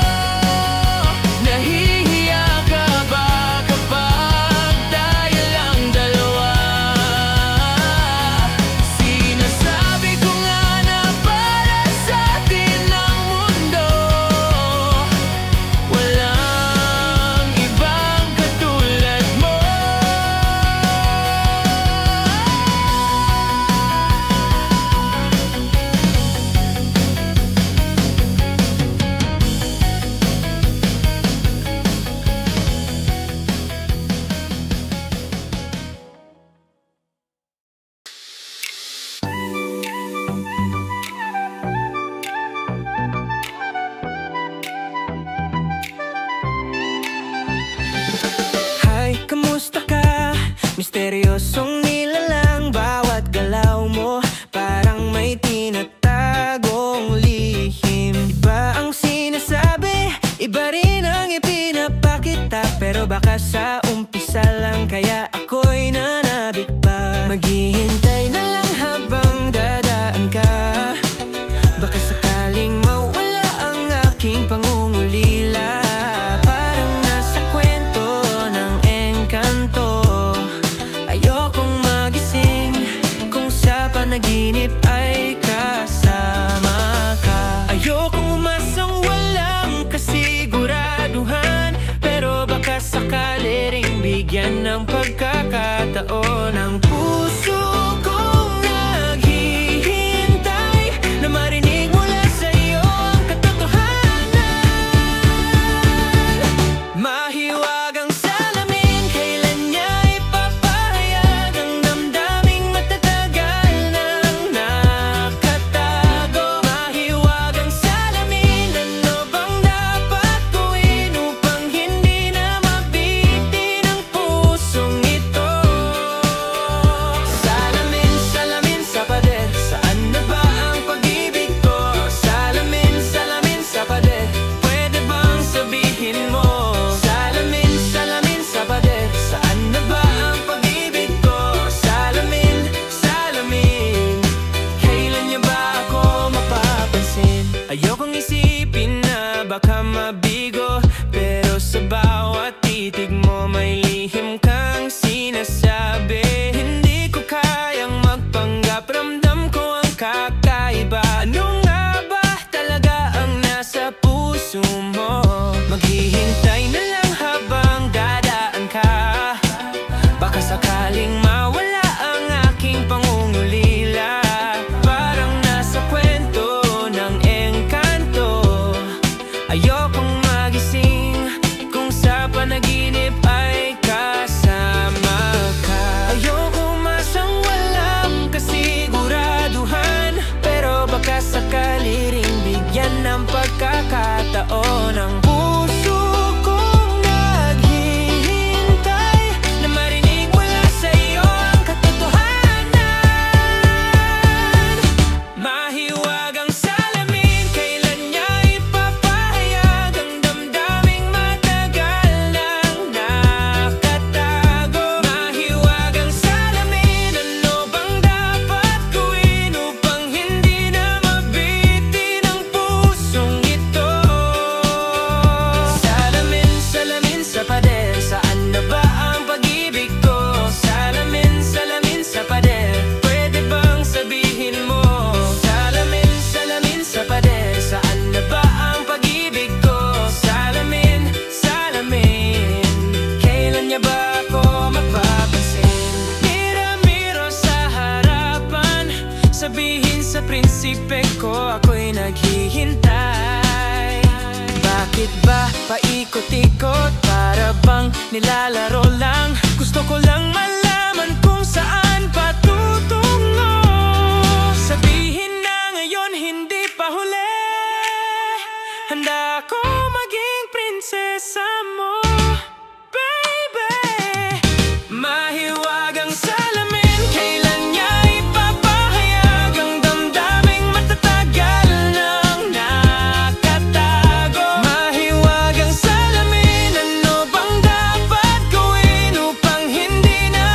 G: Nahihiya ka ba kapag tayo lang dalawa? Sinasabi ko nga na para sa atin ang mundo, walang ibang katulad mo. Hi, kamusta ka? Misteryosong nilalang bawat galaw mo, parang may tinatagong lihim. Iba ang sinasabi, iba rin ang ipinapakita, pero baka sa umpisa lang kaya ako'y nanabik pa. Maghihintay na lang habang dadaan ka, baka sakaling mawala pagkakataon. Ang puso kong naghihintay na marinig mula sa'yo ang katotohanan. Mahiwagang salamin, kailan niya ipapahayag ang damdaming matatagal nang nakatago. Mahiwagang salamin, ano bang dapat gawin upang hindi na mabitin ang pusong ito? Salamin, salamin sa pader, saan na ba ang pag-ibig ko? Salamin, salamin sa pader, pwede bang sabihin mo? Salamin, salamin sa pader, saan na ba ang pag-ibig ko? Salamin, salamin, kailan niya ba ako mapapansin? Ayokong isipin na baka mabigo, pero sa bawat titig mo may lihim kang sinasabi. Hindi ko kayang magpanggap, ramdam ko ang kakaiba. Ano nga ba talaga ang nasa puso mo? Maghihintay na lang habang dadaan ka, baka sakaling mawala ang aking pangungulila. Parang nasa kwento ng engkanto, ayokong magising kung sa panaginip ay kasama ka. Ayoko masang walang kasiguraduhan, pero baka sakali ring bigyan ng pagkakataon. Ang puso kong naghihintay na marinig mula sa'yo ang katotohanan. Mahiwagang salamin, kailan niya ipapahayag ang damdaming matagal nang nakatago. Mahiwagang salamin, ano bang dapat gawin upang hindi na mabitin ang pusong ito? Salamin, salamin sa pader, saan na ba ang pag-ibig ko? Salamin, salamin sa pader, pwede bang sabihin mo? Salamin, salamin sa pader, saan na ba ang pag-ibig ko? Salamin, salamin, kailan niya ba ako mapapansin? Mira-miro sa harapan, sabihin sa prinsipe ko ako'y naghihintay. Bakit ba paikot-ikot, para bang nilalaro lang? Gusto ko lang malaman kung saan patutungo. Sabihin na ngayon, hindi pa huli. Handa ako maging prinsesa mo, baby. Mahiwagang salamin, kailan niya ipapahayag ang damdaming matatagal nang nakatago. Mahiwagang salamin, ano bang dapat gawin upang hindi na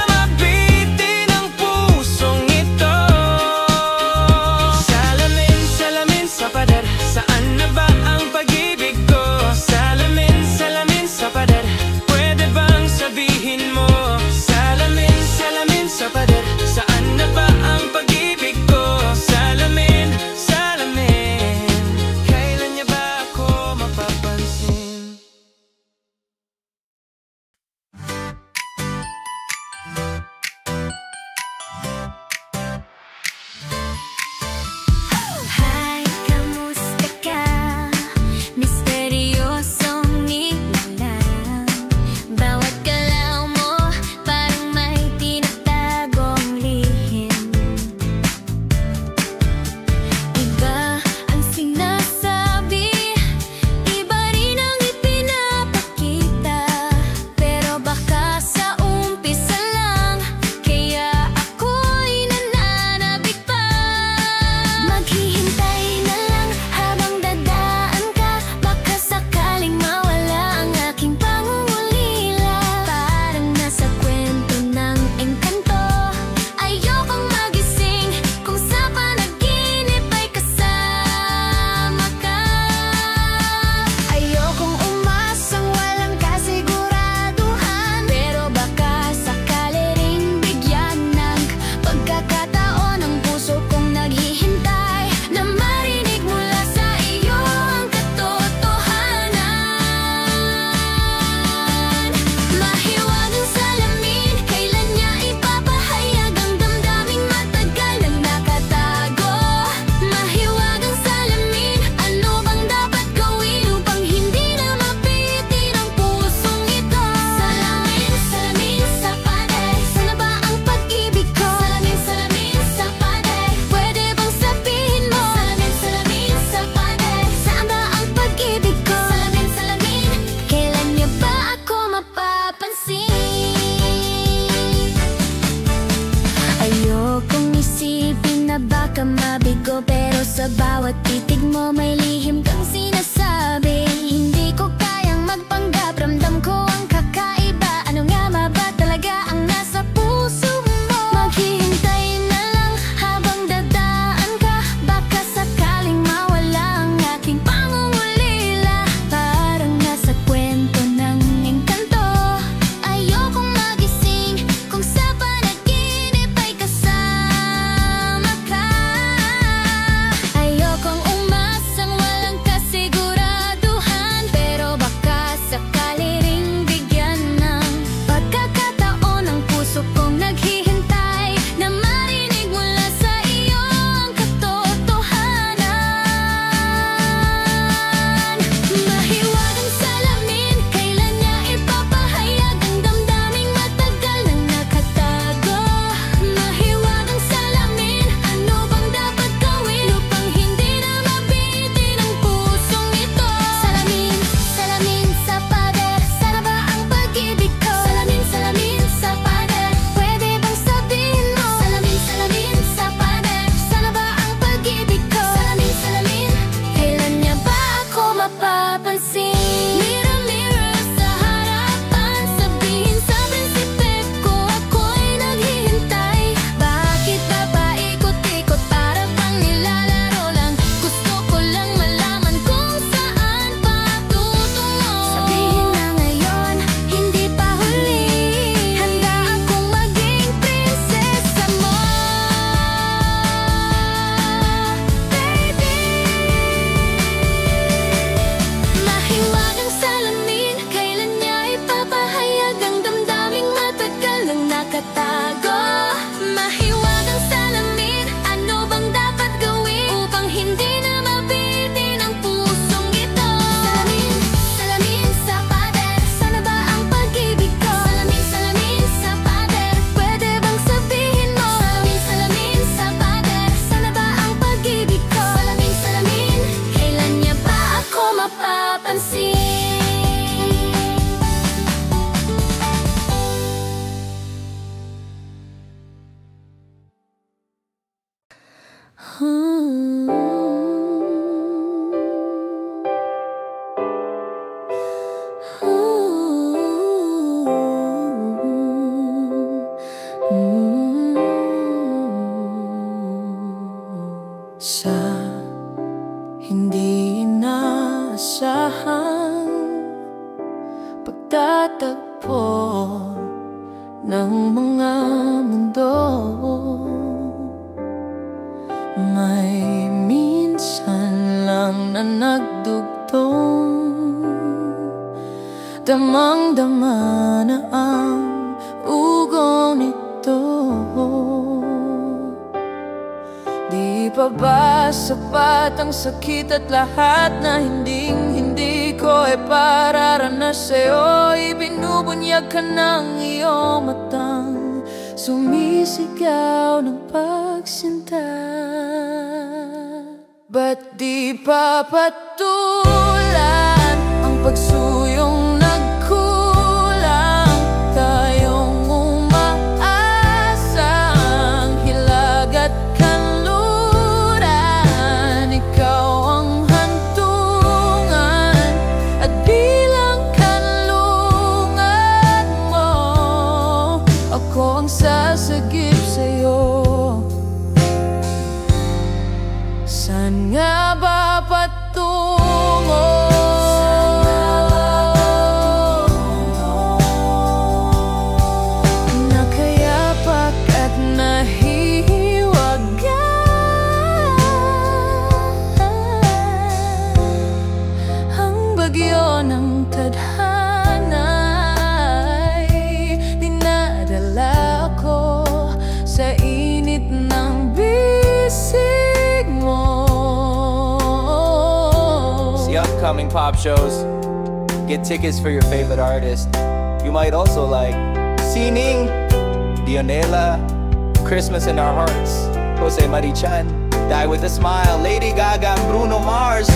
G: po ng mga mundo. May minsan lang na nagdugtong, damang-dama na ang ugong nito. Di pa ba sapat ang sakit at lahat na hindi ko ay pararanas sa'yo? Ibinubunyag ka ng iyong matang sumisigaw ng pagsinta. Ba't di pa patulan ang pagsuyong nagkulang? Tayong umaasang hilag at kanluran. Ikaw ang hantungan at bilang kanlungan mo, ako ang sasagip sa'yo. Saan nga ba patungo? Nakayapak at nahihiwagan, ang bagyo ng tadhana ay dinadala ko sa init ng bisig mo.
I: See upcoming pop shows, get tickets for your favorite artist. You might also like Sining, Dionela, Christmas in Our Hearts, Jose Marichan, Die With A Smile, Lady Gaga, Bruno Mars.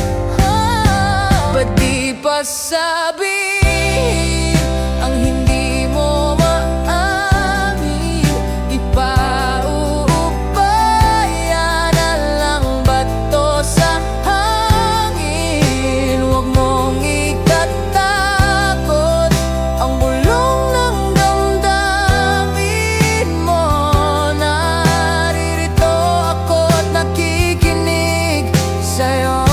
G: Ba't di pa sabihin ang hindi mo maamin? Ipauupayan na lang bato sa hangin. Huwag mong itatakot ang bulong ng damdamin mo. Naririto ako't nakikinig sa'yo.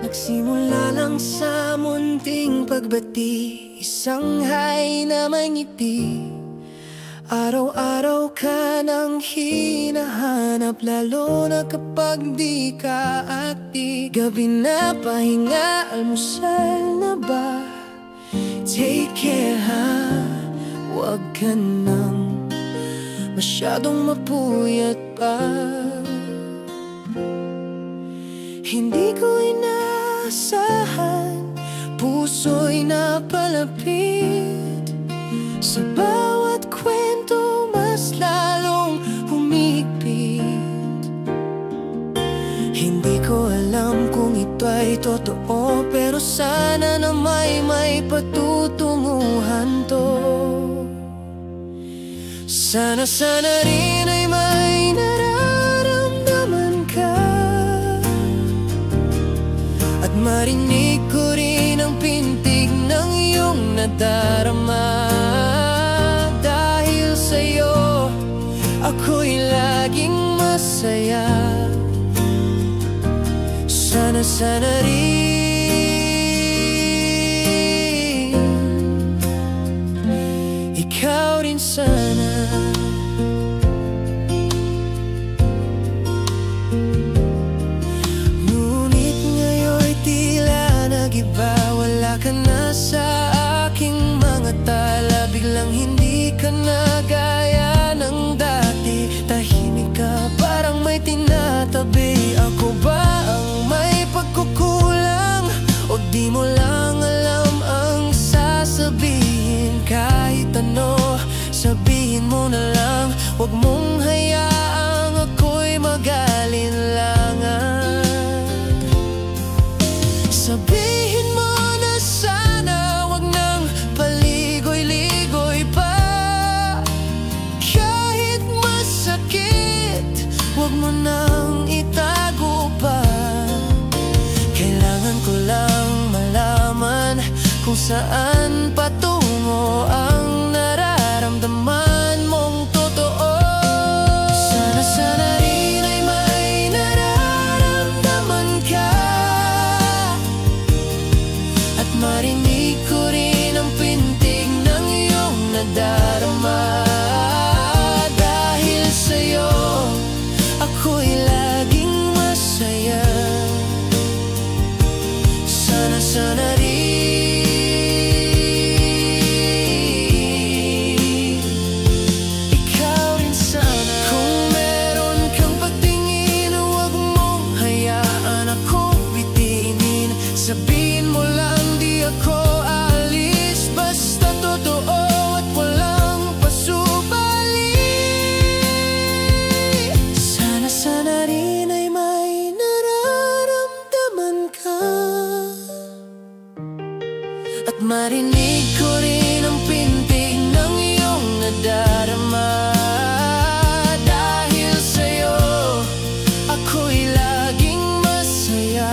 G: Nagsimula lang sa munting pagbati, isang hay na may ngiti. Araw-araw ka nang hinahanap, lalo na kapag di ka akti. Gabi na pahinga, almusal na ba? Take care ha, huwag ka nang masyadong mapuyat pa. Hindi ko inaasahan, puso'y napalapit. Sa bawat kwento mas lalong humigpit. Hindi ko alam kung ito ay totoo, pero sana na may patutunguhan to. Sana rin ay may nararamdaman ka, at marinig ko rin ang pintig ng iyong nadarama. Dahil sa'yo, ako'y laging masaya. Sana rin ikaw rin sana. Ngunit ngayon'y tila nag-iba, wala ka na sa aking mga tala. Biglang hindi ka na gaya ng dati, tahimik ka parang may tinatabi. Ako ba ang may pagkukulang, o di mo lang alam ang sasabihin? Kahit ano, sabihin mo na lang. Huwag mong hayaang ako'y mag-alinlangan. Sabihin mo na sana wag nang paligoy-ligoy pa. Kahit masakit, wag mo nang itago pa. Kailangan ko lang malaman kung saan patungo ang nararamdaman mong totoo. Sana rin ay may nararamdaman ka, at marinig ko rin ang pintig ng iyong nadarama. Dahil sa'yo, ako'y laging masaya. Sana rin ikaw rin sana. Kung meron kang pagtingin, huwag mong hayaan akong bitinin. Sabihin mo lang di ako alis, basta totoo at walang pasubali. Sana rin ay may nararamdaman ka, at marinig ko rin ang pintig ng iyong nadarama. Dahil sa'yo, ako'y laging masaya.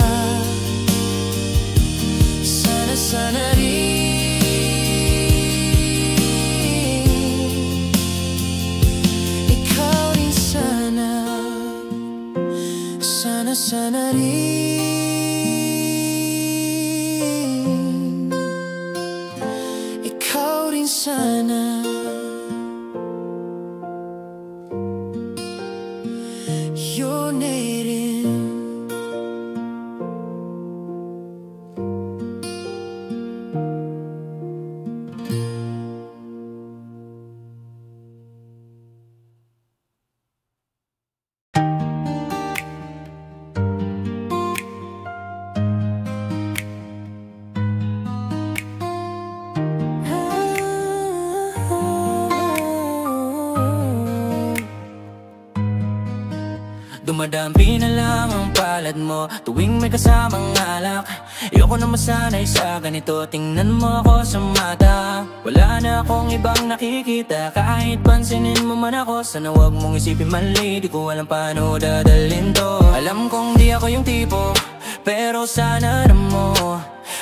G: Sana rin ikaw rin sana. Sana rin ikaw rin sana. Yun eh rin. Dumadampi na lang ang palad mo tuwing may kasamang alak. Ayoko na masanay sa ganito, tingnan mo ako sa mata. Wala na akong ibang nakikita, kahit pansinin mo man ako. Sana wag mong isipin mali, di ko alam paano dadalhin to. Alam kong di ako yung tipo, pero sana alam mo,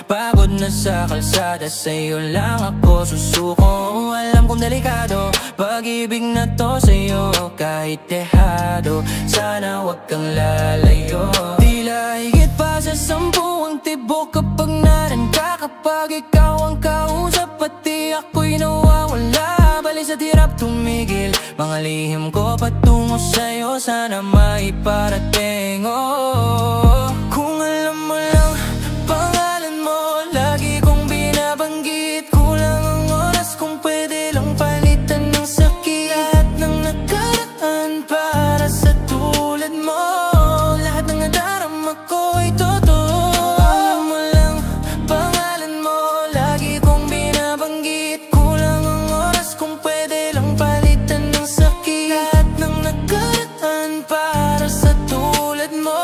G: pagod na sa kalsada, sa'yo lang ako susuko. Alam kong delikado, pag-ibig na to sa'yo, kahit dehado, sana wag kang lalayo. Tila higit pa sa 10 ang tibok kapag naran ka. Kapag ikaw ang kausap, pati ako'y nawawala. Balis at hirap tumigil, mga lihim ko patungo sa'yo, sana maiparating. Oh, kung alam mo lang pangalan mo, lagi kong binabanggit. Kulang ang oras kung pwede lang palitan ng sakit. Lahat ng nakaraan para sa tulad mo, lahat ng nadarama ko'y totoo. Alam mo lang pangalan mo, lagi kong binabanggit. Kulang ang oras kung pwede lang palitan ng sakit. Lahat ng nakaraan para sa tulad mo,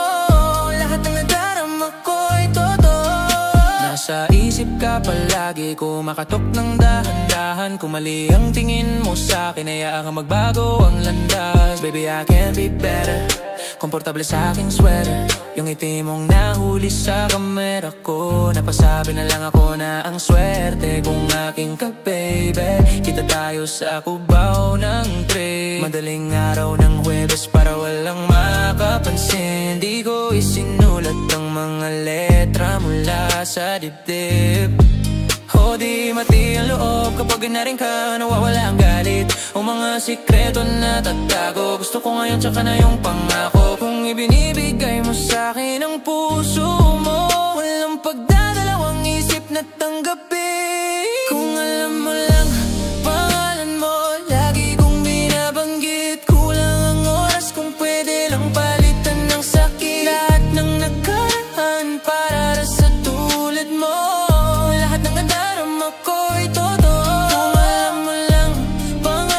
G: lahat ng nadarama ko'y totoo. Nasa isip ka palagi, kumakatok ng dahan-dahan. Kung mali ang tingin mo sa'kin, hayaan kang magbago ang landas. Baby, I can be better, komportable sa aking sweater. Yung itim mong nahuli sa kamera ko, napasabi na lang ako na ang swerte kung aking ka, baby. Kita tayo sa Cubao ng tray, madaling araw ng Huwebes para walang makapansin. Di ko isinulat ang mga letra mula sa dibdib. O di mati ang loob kapag ganarin ka, nawawala ang galit. O mga sikreto na tatago, gusto ko ngayon tsaka na yung pangako. Kung ibinibigay mo sa'kin ang puso mo, walang pagdadalawang isip na tanggapin. Kung alam mo lang pangalan mo, lagi kong binabanggit. Kulang ang oras kung pwede lang palitan ng sakit. Lahat ng nakaraan para sa tulad mo, lahat ng nadarama ko'y totoo. Kung alam mo lang pangalan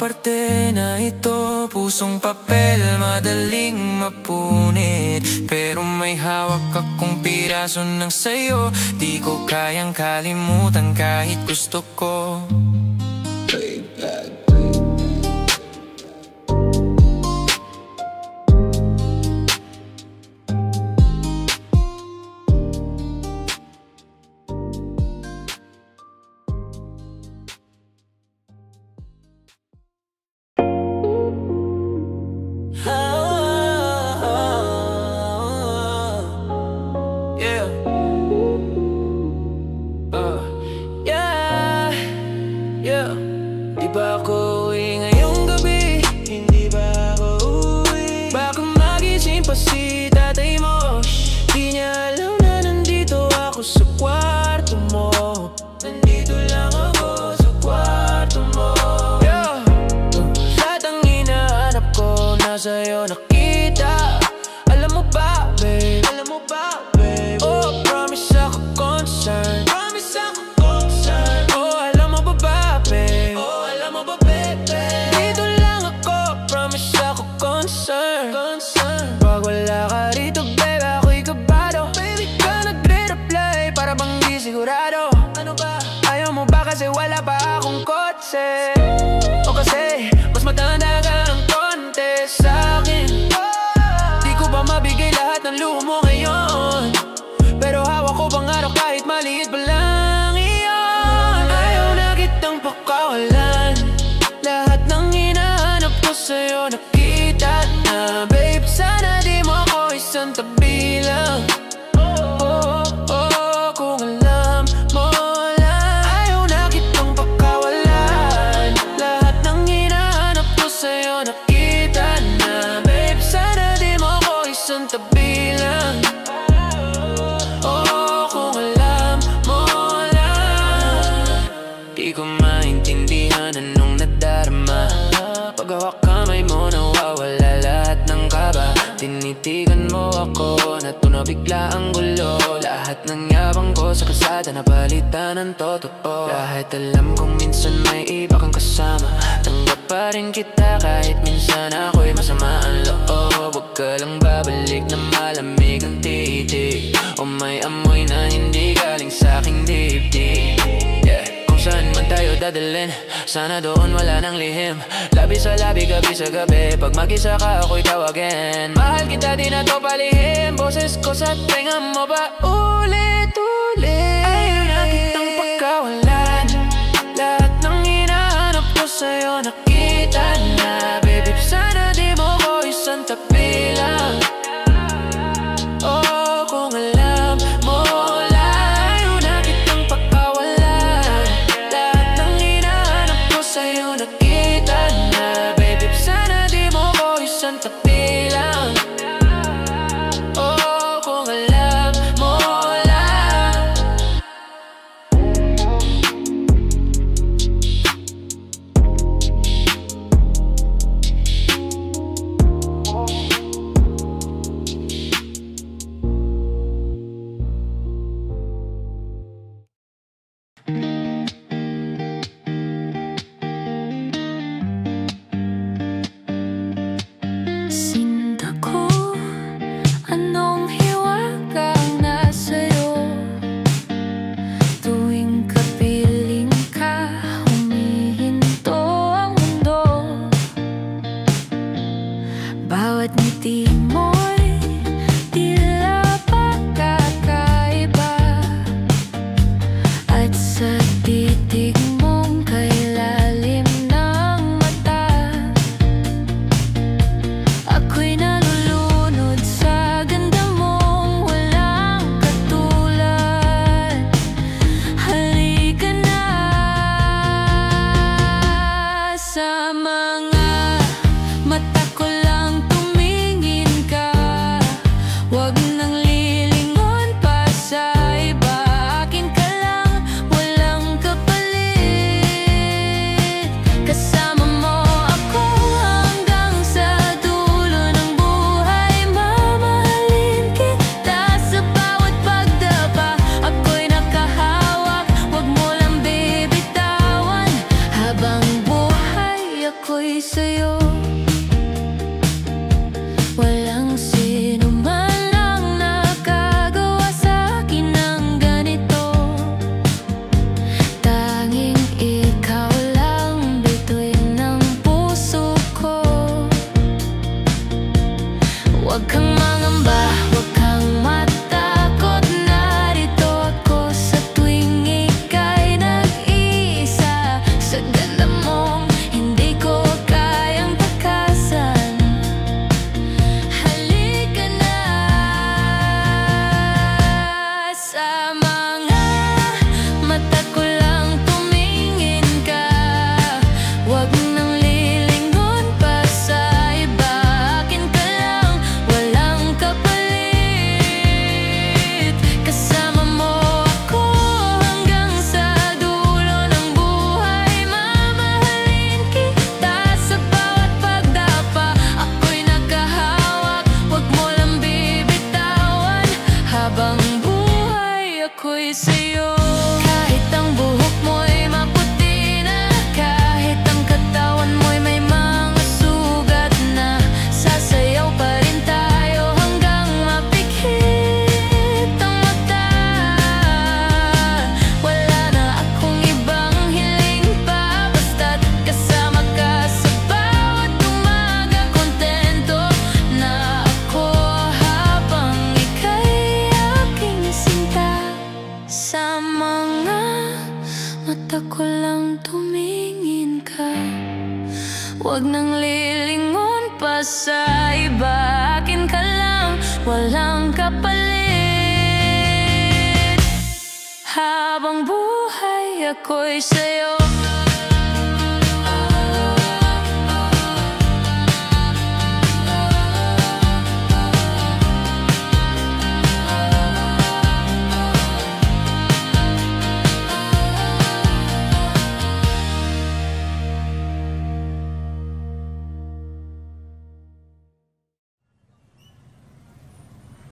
G: parte na ito, pusong papel, madaling mapunit. Pero may hawak akong piraso ng sayo, di ko kayang kalimutan kahit gusto ko. Sa'yo nakita, alam mo ba, babe? Alam mo ba, babe? Oh, promise ako concern. Promise ako concern. Oh, alam mo ba ba, babe? Oh, alam mo ba, babe? Dito lang ako, promise ako concern. Concern. Pag wala ka rito, babe, ako'y kabado. Baby, ka nagre-reply, para bang di sigurado. Ano ba? Ayaw mo ba kasi wala pa akong kotse? O kasi, mas matanda ka ng konti sa'kin. Di ko ba mabigay lahat ng luho mo ngayon? Pero hawak ko bang araw kahit maliit pa lang iyon. Ayaw na kitang pakawalan, lahat ng hinahanap ko sa'yo nakita na. Babe, sana di mo ako isang tabi lang. Kung alam mo lang, ayaw na kitang pakawalan, lahat ng hinahanap ko sa'yo nakita na. Babe, sana di mo ako isang tabi lang. Kung alam mo lang, di ko maintindihan anong nadarama. Pag hawak kamay mo nawawala lahat ng kaba. Tinitigan mo ako, natunaw bigla ang gulo. Lahat ng yabang ko sa kalsada napalitan ng totoo. Kahit alam kong minsan may iba kang kasama, tanggap pa rin kita kahit minsan ako'y masama ang loob. Huwag ka lang babalik na malamig ang titig, o may amoy na hindi galing sa aking dibdib. Kung saan man tayo dadalhin, sana doon wala nang lihim. Labi sa labi, gabi sa gabi, pag mag-isa ka ako'y tawagin. Mahal kita di na to palihim, boses ko sa tenga mo ba ulit-ulit. Ayaw na kitang pagkawalan, lahat ng hinahanap ko sa'yo nakita na. Baby, sana di mo ko isang tabi lang. Kung alam mo lang, ayaw na kitang pagkawalan, lahat ng hinahanap ko sa'yo nakita na. Baby, sana di mo ko isang tabi lang. Kung alam mo lang.
B: Sinta ko, anong hiwaga ang nasa'yo? Tuwing kapiling ka, humihinto ang mundo. Bawat ngiti mo'y tila pagkakaiba, at sa titig mong kailalim ng mata, ako'y
H: ako'y sa'yo. Walang sino man ang nakagawa sa'kin ng ganito. Tanging ikaw lang bituin ng puso ko. Huwag kang mangamba, huwag kang matakot. Narito ako sa tuwing ika'y nag-iisa. Sa ganda mong hindi ko kayang takasan. Halika na. Sa mga mata ko lang tumingin ka. Huwag nang lilingon pa sa iba. Akin ka lang, walang kapalit. Kasama mo ako hanggang sa dulo ng buhay. Mamahalin kita sa bawat pagdapa. Ako'y nakahawak, huwag mo lang bibitawan. Habang buhay ako'y sa'yo. Kahit ang buhok mo'y maputi na, kahit ang katawan mo'y may mga sugat na, sasayaw pa rin tayo hanggang mapikit ang mata. Wala na akong ibang hiling pa, basta't kasama ka sa bawat umaga. Kontento na ako habang ika'y aking sinta. Sa mga mata ko lang tumingin ka. Huwag nang lilingon pa sa iba. Akin ka lang, walang kapalit. Habang buhay ako'y sa'yo.